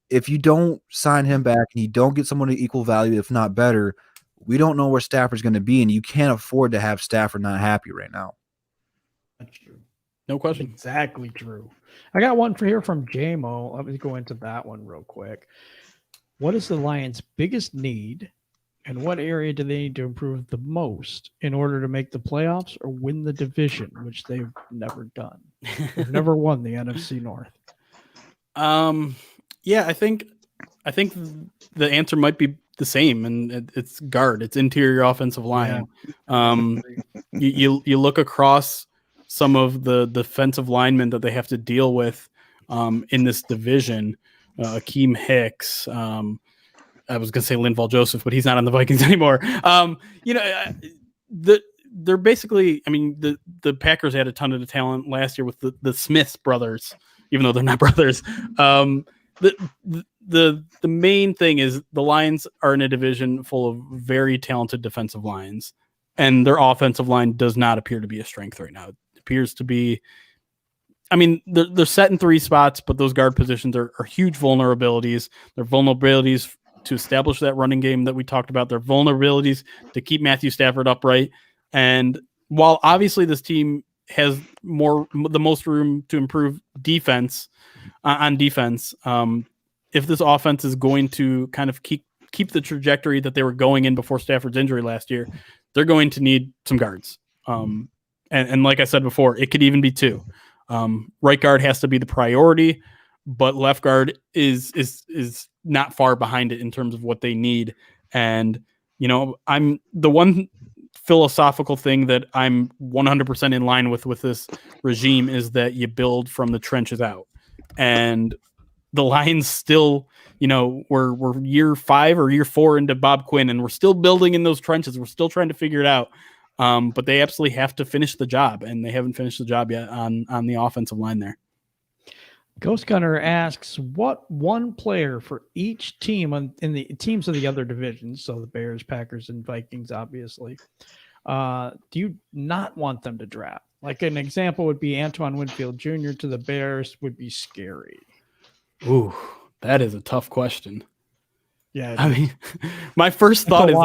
D: If you don't sign him back and you don't get someone to equal value, if not better, we don't know where Stafford's going to be, and you can't afford to have Stafford not happy right now.
B: That's true.
C: No question.
B: Exactly true. I got one here from JMO. Let me go into that one real quick. What is the Lions' biggest need, and what area do they need to improve the most in order to make the playoffs or win the division, which they've never done? They've never won the NFC North.
C: Yeah, I think the answer might be the same, and it's guard. It's interior offensive line. Yeah. You look across some of the defensive linemen that they have to deal with in this division. Akeem Hicks. I was going to say Linval Joseph, but he's not on the Vikings anymore. They're basically, the Packers had a ton of the talent last year with the Smiths brothers, even though they're not brothers. The main thing is the Lions are in a division full of very talented defensive lines, and their offensive line does not appear to be a strength right now. It appears to be, they're set in 3 spots, but those guard positions are huge vulnerabilities. They're vulnerabilities to establish that running game that we talked about. They're vulnerabilities to keep Matthew Stafford upright. And while obviously this team has the most room to improve defense on defense, if this offense is going to kind of keep the trajectory that they were going in before Stafford's injury last year, they're going to need some guards. And like I said before, it could even be 2. Right guard has to be the priority, but left guard is not far behind it in terms of what they need. And, I'm the one philosophical thing that I'm 100% in line with this regime is that you build from the trenches out. And the Lions still, we're year 5 or year 4 into Bob Quinn, and we're still building in those trenches. We're still trying to figure it out. But they absolutely have to finish the job, and they haven't finished the job yet on the offensive line there.
B: Ghost Gunner asks, what one player for each team in the teams of the other divisions, so the Bears, Packers, and Vikings, obviously, do you not want them to draft? Like an example would be Antoine Winfield Jr. to the Bears would be scary.
C: Ooh, that is a tough question.
B: Yeah.
C: My first thought is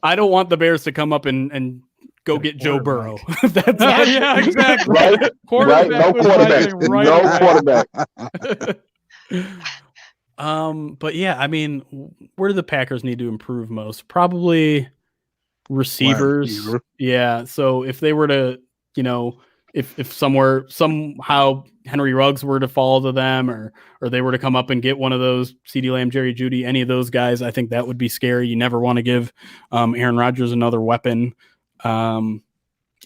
C: I don't want the Bears to come up and go get Joe Burrow.
B: Yeah, exactly.
A: Right. No quarterback.
C: But yeah, where do the Packers need to improve most? Probably receivers. Yeah. So if they were to, if somehow Henry Ruggs were to fall to them, or they were to come up and get one of those CeeDee Lamb, Jerry Jeudy, any of those guys, I think that would be scary. You never want to give Aaron Rodgers another weapon.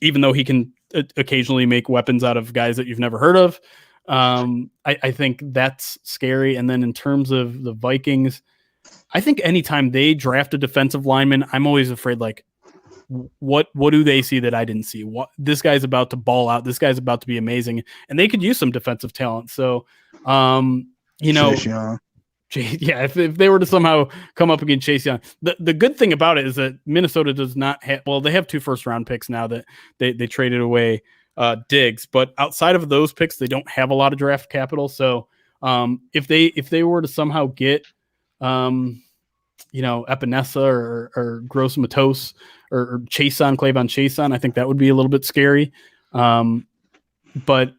C: even though he can occasionally make weapons out of guys that you've never heard of. I think that's scary. And then in terms of the Vikings, I think anytime they draft a defensive lineman, I'm always afraid, like, what do they see that I didn't see? What, this guy's about to ball out. This guy's about to be amazing, and they could use some defensive talent. So, if they were to somehow come up against Chase Young, the good thing about it is that Minnesota does not have, well, they have 2 first-round picks now that they traded away Diggs, but outside of those picks, they don't have a lot of draft capital. So if they were to somehow get Epinesa or Gross Matos or Clayvon Chason, I think that would be a little bit scary. But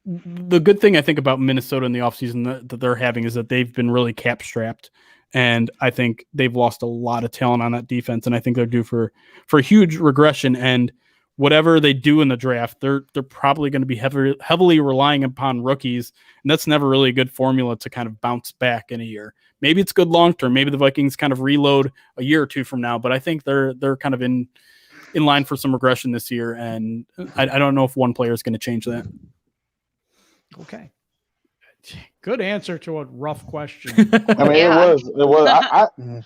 C: the good thing I think about Minnesota in the offseason that they're having is that they've been really cap strapped. And I think they've lost a lot of talent on that defense. And I think they're due for a huge regression. And whatever they do in the draft, they're probably going to be heavily relying upon rookies. And that's never really a good formula to kind of bounce back in a year. Maybe it's good long-term. Maybe the Vikings kind of reload a year or two from now, but I think they're kind of in line for some regression this year. And I don't know if one player is going to change that.
B: Okay. Good answer to a rough question.
A: I mean, it was.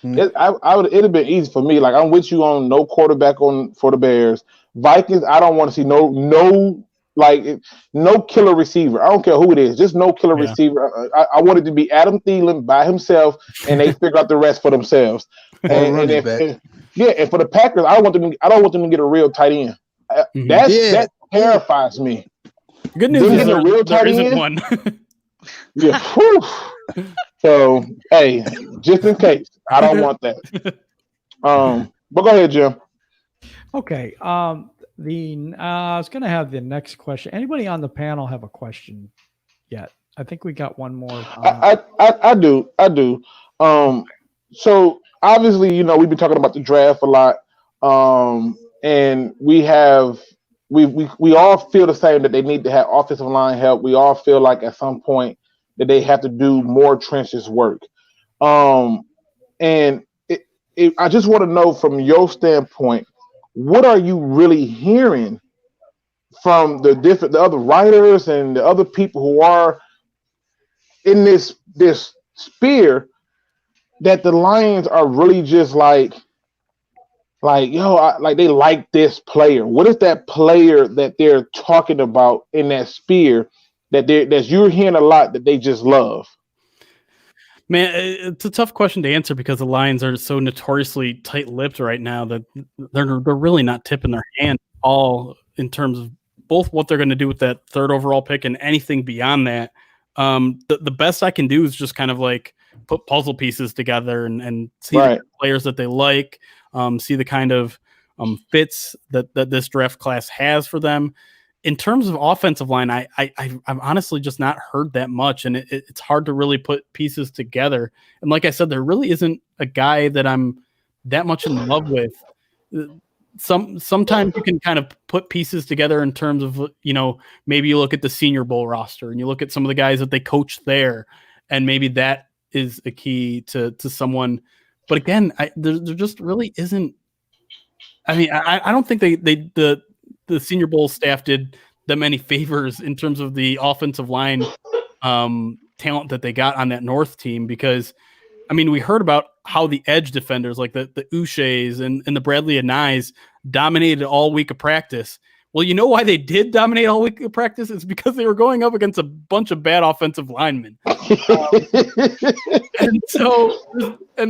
A: It'd have been easy for me. Like, I'm with you on no quarterback for the Bears. Vikings, I don't want to see no killer receiver. I don't care who it is, just no killer receiver. I want it to be Adam Thielen by himself, and they figure out the rest for themselves. And for the Packers, I don't want them to get a real tight end. That terrifies me.
C: Good news is there isn't one.
A: Yeah. So, hey, just in case, I don't want that. But go ahead, Jim.
B: Okay. I was going to have the next question. Anybody on the panel have a question yet? I think we got one more.
A: I do. So obviously, we've been talking about the draft a lot. And we all feel the same, that they need to have offensive line help. We all feel like at some point that they have to do more trenches work. And I just want to know from your standpoint, what are you really hearing from the other writers and the other people who are in this sphere, that the Lions are really just like they like this player? What is that player that they're talking about in that sphere that you're hearing a lot that they just love?
C: Man, it's a tough question to answer because the Lions are so notoriously tight-lipped right now that they're really not tipping their hand at all in terms of both what they're going to do with that 3rd overall pick and anything beyond that. The best I can do is just kind of like put puzzle pieces together and see the players that they like, see the kind of fits that this draft class has for them. In terms of offensive line, I've honestly just not heard that much, and it's hard to really put pieces together. And like I said, there really isn't a guy that I'm that much in love with. Sometimes you can kind of put pieces together in terms of, maybe you look at the Senior Bowl roster and you look at some of the guys that they coach there, and maybe that is a key to someone. But again, there just really isn't. I mean, I don't think the Senior Bowl staff did them any favors in terms of the offensive line talent that they got on that North team, because, I mean, we heard about how the edge defenders like the Uches and the Bradley Anais dominated all week of practice. Well, you know why they did dominate all week of practice? It's because they were going up against a bunch of bad offensive linemen. And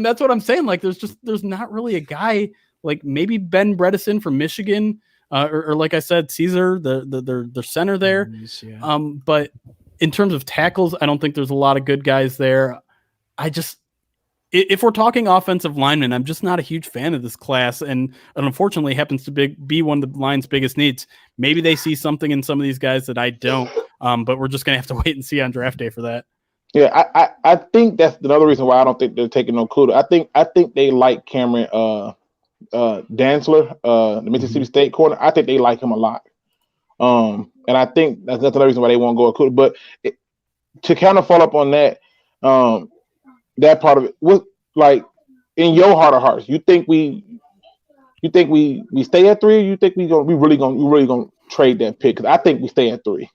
C: that's what I'm saying. Like, there's not really a guy, like maybe Ben Bredesen from Michigan, or like I said, Caesar, their center there. But in terms of tackles, I don't think there's a lot of good guys there. If we're talking offensive linemen, I'm just not a huge fan of this class, and unfortunately happens to be one of the Lions' biggest needs. Maybe they see something in some of these guys that I don't, but we're just going to have to wait and see on draft day for that.
A: Yeah, I think that's another reason why I don't think they're taking Okudahs. I think they like Cameron Dantzler, the Mississippi State corner. I think they like him a lot, and I think that's another reason why they won't go Okudahs. But to kind of follow up on that, that part of it, what, like, in your heart of hearts, you think You think we stay at 3, or you think we really gonna trade that pick? Because I think we stay at 3.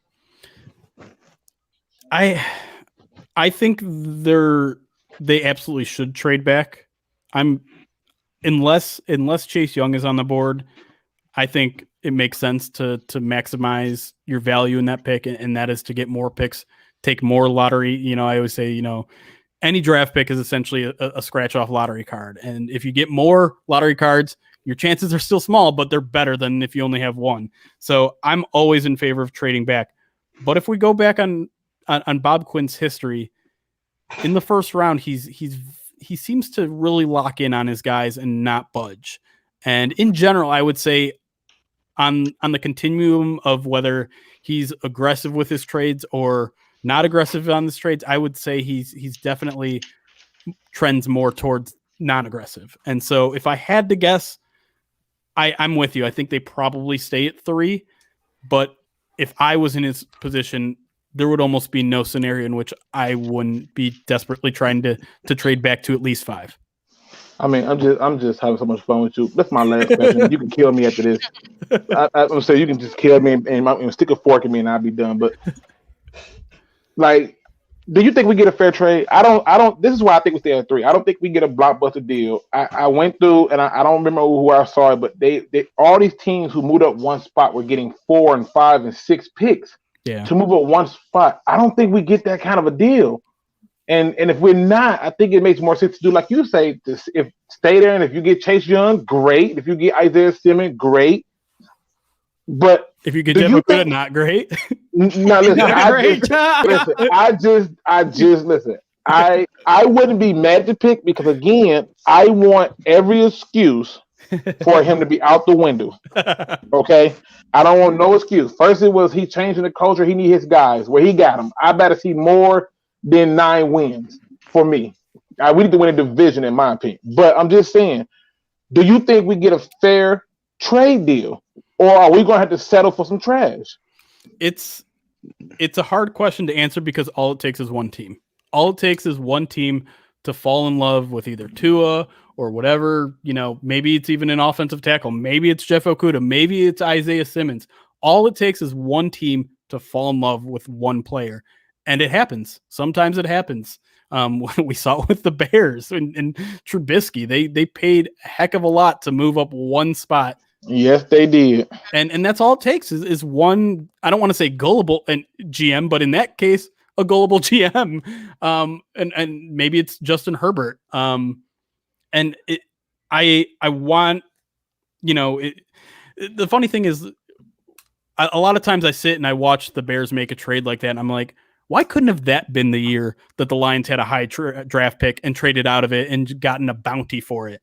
C: I think they absolutely should trade back. Unless Chase Young is on the board, I think it makes sense to maximize your value in that pick, and that is to get more picks, take more lottery. I always say, any draft pick is essentially a scratch off lottery card. And if you get more lottery cards, your chances are still small, but they're better than if you only have one. So I'm always in favor of trading back. But if we go back on Bob Quinn's history, in the first round, he seems to really lock in on his guys and not budge. And in general, I would say on the continuum of whether he's aggressive with his trades or not aggressive on his trades, I would say he's definitely trends more towards non-aggressive. And so if I had to guess, I'm with you. I think they probably stay at 3, but if I was in his position, there would almost be no scenario in which I wouldn't be desperately trying to trade back to at least 5.
A: I mean, I'm just having so much fun with you. That's my last question. You can kill me after this. I'm gonna say you can just kill me and stick a fork in me, and I'll be done. But like, do you think we get a fair trade? I don't. This is why I think we stay at 3. I don't think we get a blockbuster deal. I went through, and I don't remember who I saw it, but they all these teams who moved up one spot were getting 4 and 5 and 6 picks.
C: Yeah.
A: To move up one spot. I don't think we get that kind of a deal. And if we're not, I think it makes more sense to do like you say, if stay there, and if you get Chase Young, great. If you get Isaiah Simmons, great. But
C: if you get Jeff Okudah, not great.
A: No, listen, listen. I wouldn't be mad to pick because again, I want every excuse for him to be out the window. Okay? I don't want no excuse. First it was he changing the culture, he need his guys. Where he got them. I better see more than 9 wins for me. We need to win a division in my opinion. But I'm just saying, do you think we get a fair trade deal? Or are we gonna have to settle for some trash?
C: It's a hard question to answer because all it takes is one team. All it takes is one team to fall in love with either Tua or whatever, maybe it's even an offensive tackle. Maybe it's Jeff Okudah. Maybe it's Isaiah Simmons. All it takes is one team to fall in love with one player. And it happens. Sometimes it happens. We saw it with the Bears and Trubisky. They paid a heck of a lot to move up one spot.
A: Yes, they did.
C: And that's all it takes is one, I don't want to say gullible and GM, but in that case, a gullible GM. And maybe it's Justin Herbert. And I want, the funny thing is a lot of times I sit and I watch the Bears make a trade like that. And I'm like, why couldn't have that been the year that the Lions had a high draft pick and traded out of it and gotten a bounty for it?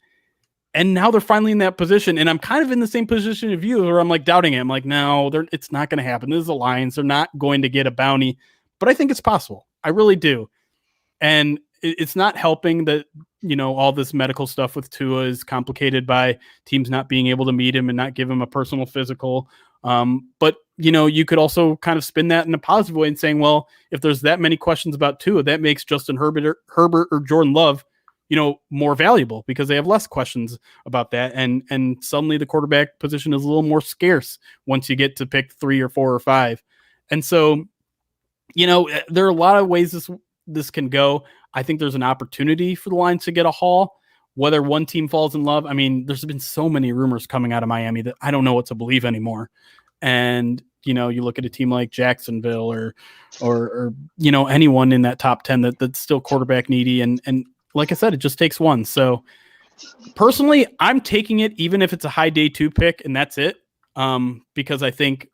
C: And now they're finally in that position. And I'm kind of in the same position of you where I'm like doubting it. I'm like, no, it's not going to happen. This is the Lions. They're not going to get a bounty, but I think it's possible. I really do. And it's not helping that, all this medical stuff with Tua is complicated by teams not being able to meet him and not give him a personal physical. But, you could also kind of spin that in a positive way and saying, well, if there's that many questions about Tua, that makes Justin Herbert or Jordan Love, more valuable because they have less questions about that. And suddenly the quarterback position is a little more scarce once you get to pick 3 or 4 or 5. And so, there are a lot of ways this can go. I think there's an opportunity for the Lions to get a haul, whether one team falls in love. I mean, there's been so many rumors coming out of Miami that I don't know what to believe anymore. And, you look at a team like Jacksonville or anyone in that top 10 that's still quarterback needy. And like I said, it just takes one. So personally, I'm taking it, even if it's a high day 2 pick and that's it. Because I think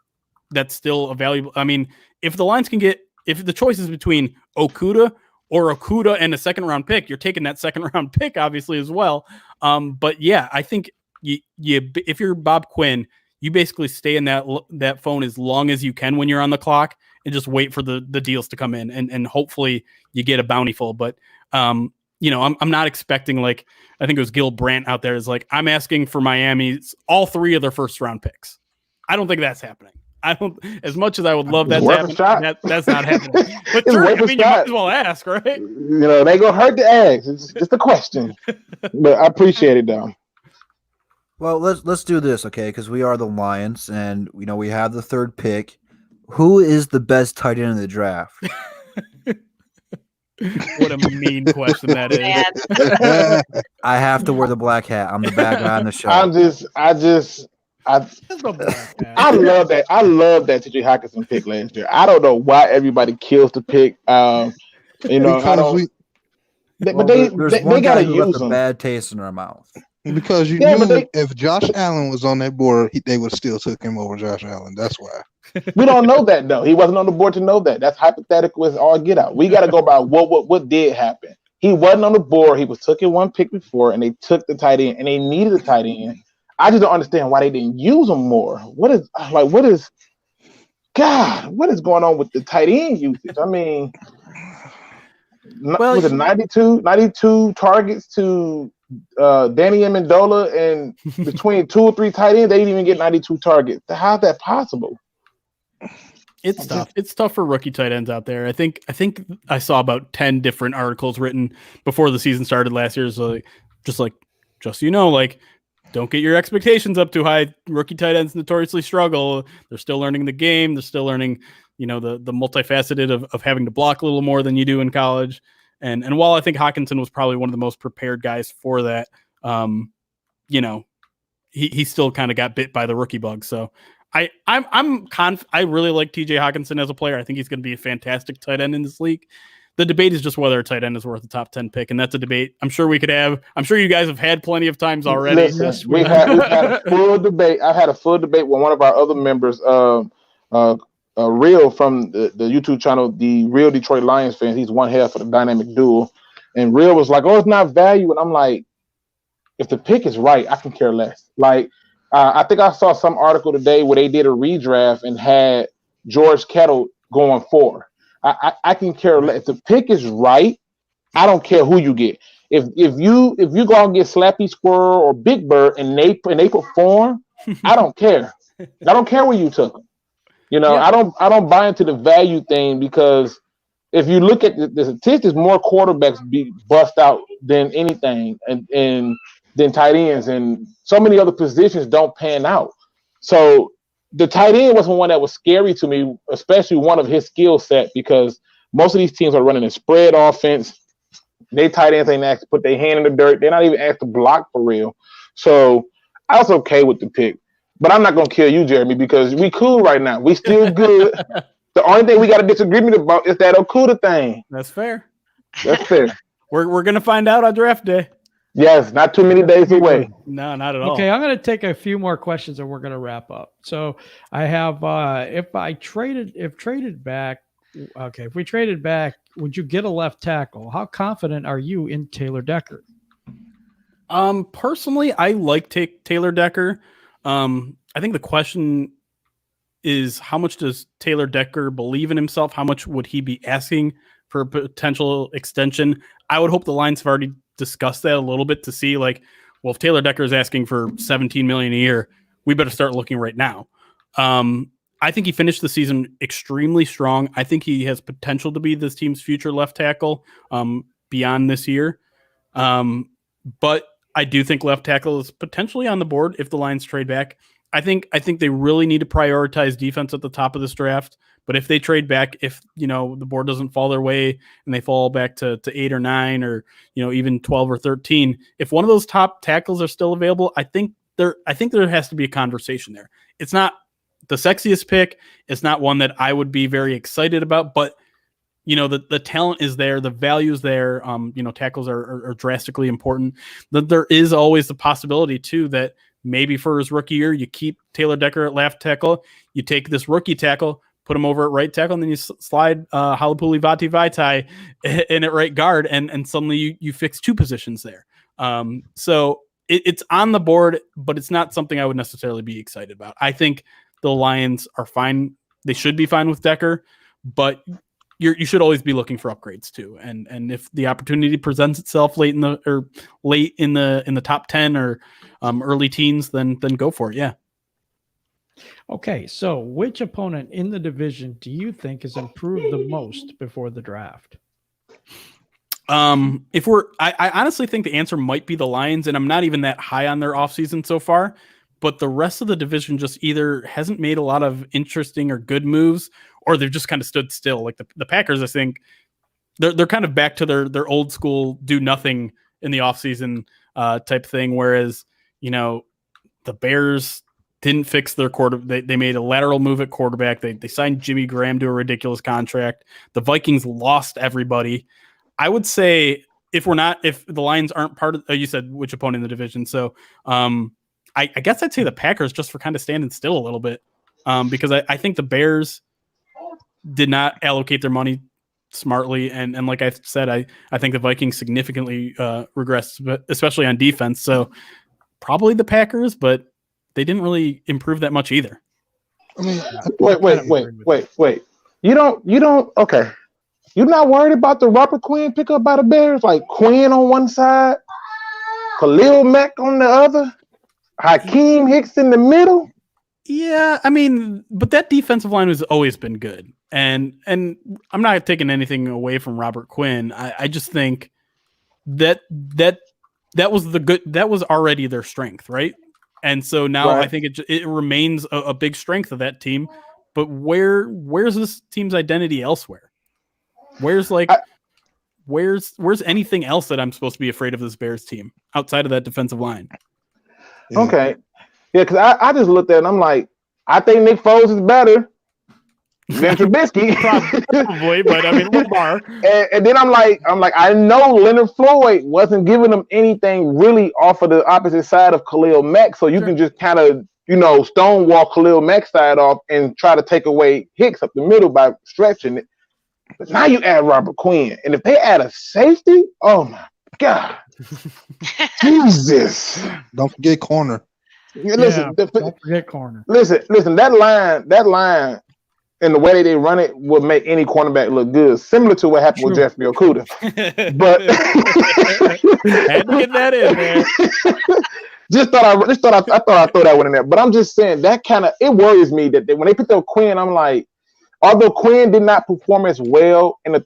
C: that's still a valuable, I mean, if the Lions if the choice is between Okudah and a second round pick, you're taking that second round pick, obviously, as well. But yeah, I think if you're Bob Quinn, you basically stay in that phone as long as you can when you're on the clock and just wait for the deals to come in and hopefully you get a bountiful. But, I'm not expecting, like, I think it was Gil Brandt out there is like, I'm asking for Miami's all 3 of their first round picks. I don't think that's happening. I don't, as much as I would love that to happen, that's not happening. But sure, I mean, you might as well ask, right?
A: They gonna hurt to ask. It's just a question. But I appreciate it, though.
D: Well, let's do this, okay? Because we are the Lions, and we have the third pick. Who is the best tight end in the draft?
C: What a mean question that is.
E: Man,
D: I have to wear the black hat. I'm the bad guy on the show.
A: I love that. I love that TJ Hawkinson pick last year. I don't know why everybody kills the pick.
F: Because
A: they
D: one guy
A: gotta
D: who left
A: use
D: a
A: him.
D: bad taste in our mouth.
F: because you knew if Josh Allen was on that board, they would still took him over Josh Allen. That's why.
A: We don't know that though. He wasn't on the board to know that. That's hypothetical as all get out. We got to go by what did happen. He wasn't on the board. He was took in one pick before, and they took the tight end, and they needed a tight end. I just don't understand why they didn't use him more. What is going on with the tight end usage? I mean, was it 92 targets to Danny Amendola, and between 2 or 3 tight ends, they didn't even get 92 targets. How's that possible?
C: It's tough. It's tough for rookie tight ends out there. I think I saw about 10 different articles written before the season started last year. So just don't get your expectations up too high. Rookie tight ends notoriously struggle. They're still learning the game. They're still learning, the multifaceted of having to block a little more than you do in college. And while I think Hawkinson was probably one of the most prepared guys for that, he still kind of got bit by the rookie bug. So I really like TJ Hawkinson as a player. I think he's going to be a fantastic tight end in this league. The debate is just whether a tight end is worth a top 10 pick, and that's a debate I'm sure we could have. I'm sure you guys have had plenty of times already.
A: Listen, we've had a full debate. I had a full debate with one of our other members, Real from the YouTube channel, the Real Detroit Lions fans. He's one half of the dynamic duo, and Real was like, "Oh, it's not value," and I'm like, "If the pick is right, I can care less." Like, I think I saw some article today where they did a redraft and had George Kittle going 4. I can care less. If the pick is right, I don't care who you get. If you go out and get Slappy Squirrel or Big Bird and they perform, I don't care. I don't care where you took them. I don't buy into the value thing, because if you look at the statistics, more quarterbacks be bust out than anything, and than tight ends, and so many other positions don't pan out. So the tight end wasn't one that was scary to me, especially one of his skill set, because most of these teams are running a spread offense. They tight ends ain't asked to put their hand in the dirt. They're not even asked to block for real. So I was okay with the pick. But I'm not going to kill you, Jeremy, because we cool right now. We still good. The only thing we got a disagreement about is that Okudah thing.
C: That's fair.
A: That's fair.
C: We're going to find out on draft day.
A: Yes, not too many days away.
C: No, not at all.
B: Okay, I'm going to take a few more questions and we're going to wrap up. So I have, if we traded back, would you get a left tackle? How confident are you in Taylor Decker?
C: Personally, I like Taylor Decker. I think the question is, how much does Taylor Decker believe in himself? How much would he be asking for a potential extension? I would hope the Lions have already discussed that a little bit to see, if Taylor Decker is asking for $17 million a year, we better start looking right now. I think he finished the season extremely strong. I think he has potential to be this team's future left tackle beyond this year. But I do think left tackle is potentially on the board if the Lions trade back. I think they really need to prioritize defense at the top of this draft. But if they trade back, if the board doesn't fall their way and they fall back to 8 or 9 or even 12 or 13, if one of those top tackles are still available, I think there has to be a conversation there. It's not the sexiest pick. It's not one that I would be very excited about, but the talent is there, the value is there. Tackles are drastically important. That there is always the possibility too that maybe for his rookie year, you keep Taylor Decker at left tackle, you take this rookie tackle, put him over at right tackle, and then you slide Halapuli Vaitai in at right guard, and suddenly you fix 2 positions there. So it's on the board, but it's not something I would necessarily be excited about. I think the Lions are fine. They should be fine with Decker, but you should always be looking for upgrades too. And if the opportunity presents itself late in the top 10 or early teens, then go for it. Yeah.
B: Okay, so which opponent in the division do you think has improved the most before the draft?
C: I honestly think the answer might be the Lions, and I'm not even that high on their offseason so far. But the rest of the division just either hasn't made a lot of interesting or good moves, or they've just kind of stood still. Like the Packers, I think they're kind of back to their old school do nothing in the offseason type thing. Whereas, the Bears didn't fix their quarterback. They made a lateral move at quarterback. They signed Jimmy Graham to a ridiculous contract. The Vikings lost everybody. I would say if the Lions aren't part of, you said which opponent in the division. So, I guess I'd say the Packers just for kind of standing still a little bit because I think the Bears did not allocate their money smartly. And like I said, I think the Vikings significantly regressed, especially on defense. So probably the Packers, but they didn't really improve that much either.
F: I mean,
A: wait. You don't, okay. You're not worried about the Robert Quinn pickup by the Bears? Like Quinn on one side, Khalil Mack on the other? Hakeem Hicks in the middle.
C: Yeah, I mean, but that defensive line has always been good, and I'm not taking anything away from Robert Quinn. I just think that was already their strength, right? And so now I think it remains a big strength of that team. But where's this team's identity elsewhere? Where's anything else that I'm supposed to be afraid of this Bears team outside of that defensive line?
F: yeah.
A: Okay. Yeah, because I just looked at it and I'm like, I think Nick Foles is better than Trubisky.
C: Probably, but I mean, Lamar.
A: And then I'm like, I know Leonard Floyd wasn't giving them anything really off of the opposite side of Khalil Mack. So you can just kind of, stonewall Khalil Mack's side off and try to take away Hicks up the middle by stretching it. But now you add Robert Quinn. And if they add a safety, oh my God. Jesus.
F: Don't forget corner.
A: Yeah, listen,
B: don't forget corner.
A: Listen, that line and the way they run it would make any cornerback look good, similar to what happened with Jeffrey Okudah. But
C: had to get that in there.
A: I thought I'd throw that one in there. But I'm just saying that it worries me that when they picked up Quinn, I'm like, although Quinn did not perform as well in the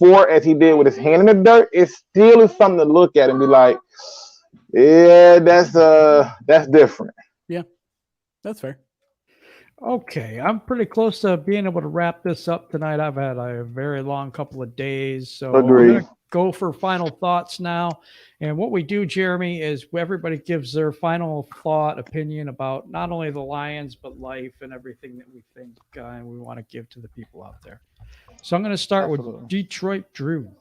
A: 3-4 as he did with his hand in the dirt, it still is something to look at and be like, yeah, that's different.
C: Yeah, that's fair.
B: Okay, I'm pretty close to being able to wrap this up tonight. I've had a very long couple of days, so we're going to go for final thoughts now. And what we do, Jeremy, is everybody gives their final thought, opinion about not only the Lions, but life and everything that we think and we want to give to the people out there. So I'm going to start with Detroit Drew.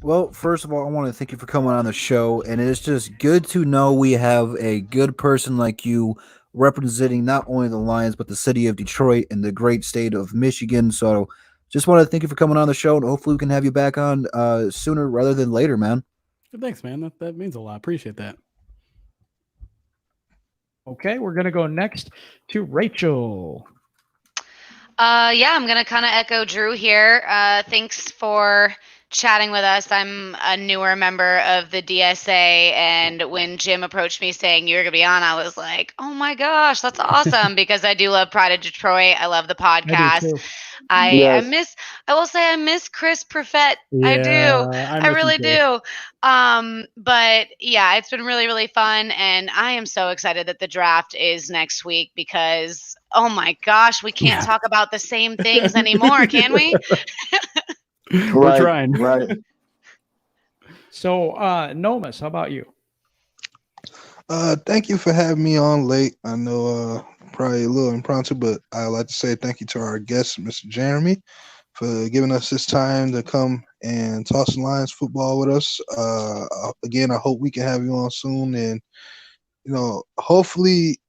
D: Well, first of all, I want to thank you for coming on the show, and it is just good to know we have a good person like you representing not only the Lions, but the city of Detroit and the great state of Michigan. So just want to thank you for coming on the show, and hopefully we can have you back on sooner rather than later, man.
C: Thanks, man. That means a lot. Appreciate that.
B: Okay, we're going to go next to Rachel.
E: I'm going to kind of echo Drew here. Thanks for chatting with us. I'm a newer member of the DSA, and when Jim approached me saying you were going to be on, I was like, oh my gosh, that's awesome, because I do love Pride of Detroit. I love the podcast. I will say I miss Chris Perfett.
B: Yeah,
E: I do. I really do. But yeah, it's been really, really fun, and I am so excited that the draft is next week because, oh my gosh, we can't talk about the same things anymore, can we?
C: We're trying.
A: Right.
B: So, Nomus, how about you?
F: Thank you for having me on late. I know probably a little impromptu, but I'd like to say thank you to our guest, Mr. Jeremy, for giving us this time to come and talk some Lions football with us. Again, I hope we can have you on soon, and hopefully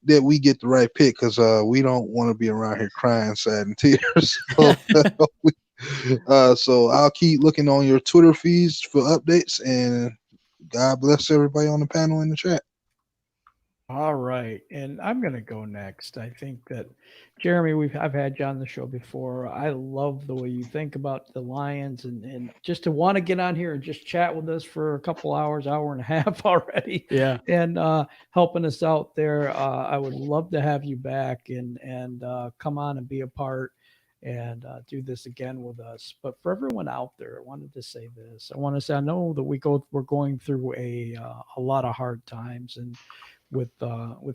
F: that we get the right pick, because we don't want to be around here crying, sad, and tears. So I'll keep looking on your Twitter feeds for updates, and God bless everybody on the panel in the chat.
B: All right, and I'm going to go next. I think that, Jeremy, I've had you on the show before. I love the way you think about the Lions, and just to want to get on here and just chat with us for a couple hours, hour and a half already.
C: Yeah,
B: and helping us out there. I would love to have you back and come on and be a part. and do this again with us. But for everyone out there, I wanted to say this. I want to say I know that we're going through a lot of hard times, and with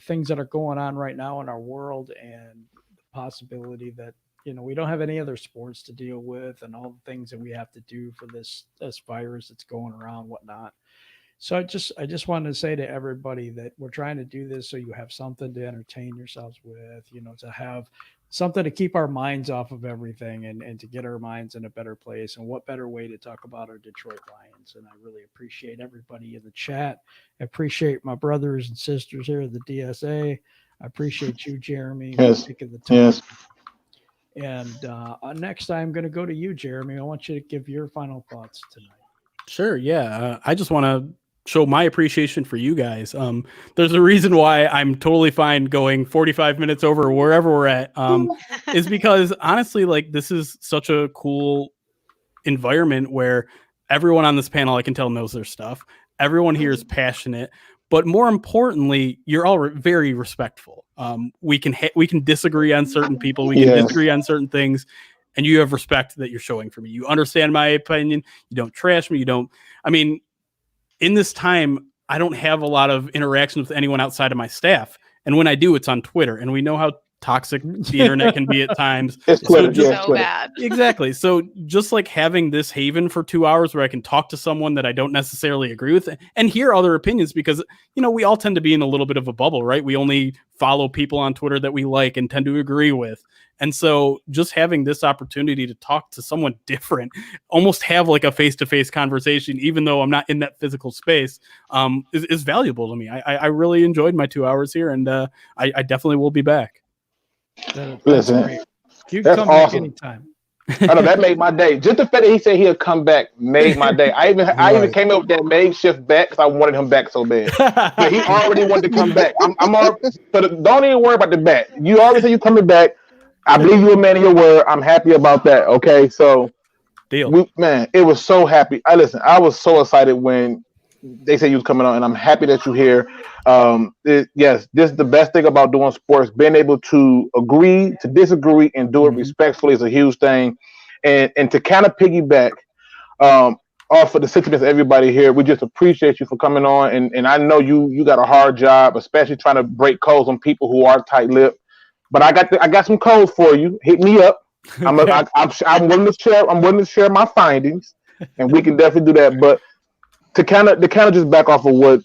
B: things that are going on right now in our world, and the possibility that we don't have any other sports to deal with, and all the things that we have to do for this virus that's going around, whatnot. So I just wanted to say to everybody that we're trying to do this so you have something to entertain yourselves with, to have something to keep our minds off of everything, and to get our minds in a better place. And what better way to talk about our Detroit Lions? And I really appreciate everybody in the chat. I appreciate my brothers and sisters here at the DSA. I appreciate you, Jeremy, for taking the time.
A: Yes.
B: And next I'm going to go to you, Jeremy. I want you to give your final thoughts tonight.
C: Sure. Yeah. I just want to show my appreciation for you guys. There's a reason why I'm totally fine going 45 minutes over wherever we're at, is because honestly, like, this is such a cool environment where everyone on this panel, I can tell, knows their stuff. Everyone here is passionate, but more importantly, you're all very respectful. We can disagree on certain people. We can disagree on certain things, and you have respect that you're showing for me. You understand my opinion. You don't trash me. In this time, I don't have a lot of interaction with anyone outside of my staff. And when I do, it's on Twitter. And we know how toxic the internet can be at times.
A: It's Twitter.
E: So bad.
C: Exactly. So just like having this haven for 2 hours where I can talk to someone that I don't necessarily agree with and hear other opinions, because, we all tend to be in a little bit of a bubble, right? We only follow people on Twitter that we like and tend to agree with. And so just having this opportunity to talk to someone different, almost have like a face-to-face conversation, even though I'm not in that physical space, is valuable to me. I really enjoyed my 2 hours here, and I definitely will be back.
B: That's great. You can come back anytime.
A: I know that made my day. Just the fact that he said he'll come back made my day. I even came up with that makeshift back because I wanted him back so bad. But he already wanted to come back. But don't even worry about the back. You already said you're coming back. I believe you're a man of your word. I'm happy about that. Okay, so
C: deal.
A: It was so happy. I was so excited when they said you was coming on, and I'm happy that you're here. Yes, this is the best thing about doing sports. Being able to agree to disagree and do it respectfully is a huge thing. And to kind of piggyback off of the sentiments of everybody here, we just appreciate you for coming on. And I know you got a hard job, especially trying to break codes on people who are tight-lipped. But I got some codes for you. Hit me up. I'm willing to share my findings, and we can definitely do that. But to kind of just back off of what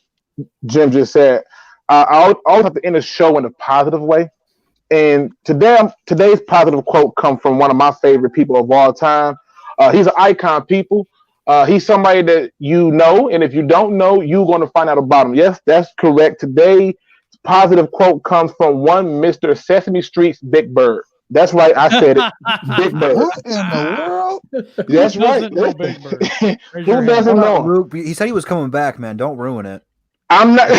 A: Jim just said, I always have to end the show in a positive way. And today's positive quote comes from one of my favorite people of all time. He's an icon, people. He's somebody that you know, and if you don't know, you're going to find out about him. Yes, that's correct. Today's positive quote comes from one Mr. Sesame Street's Big Bird. That's right, I said it. Big Bird.
F: What in the world?
A: That's right.
B: Big Bird?
A: Who doesn't know?
D: He said he was coming back, man. Don't ruin it.
A: I'm not.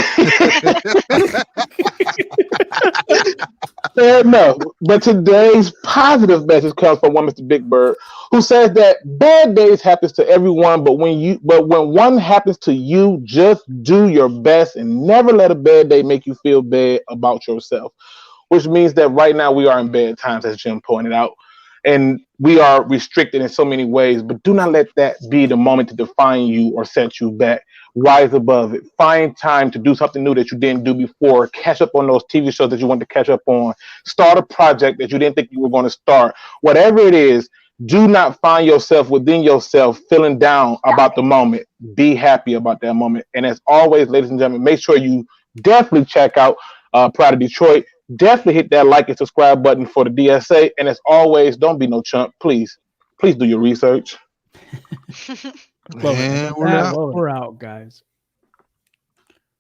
A: Fair enough. But today's positive message comes from one Mr. Big Bird, who says that bad days happens to everyone, but when one happens to you, just do your best and never let a bad day make you feel bad about yourself. Which means that right now we are in bad times, as Jim pointed out, and we are restricted in so many ways. But do not let that be the moment to define you or set you back. Rise above it. Find time to do something new that you didn't do before. Catch up on those TV shows that you want to catch up on. Start a project that you didn't think you were going to start. Whatever it is, do not find yourself within yourself feeling down about the moment. Be happy about that moment. And as always, ladies and gentlemen, make sure you definitely check out Pride of Detroit. Definitely hit that like and subscribe button for the DSA. And as always, don't be no chump. Please do your research.
F: Man, we're out,
B: guys.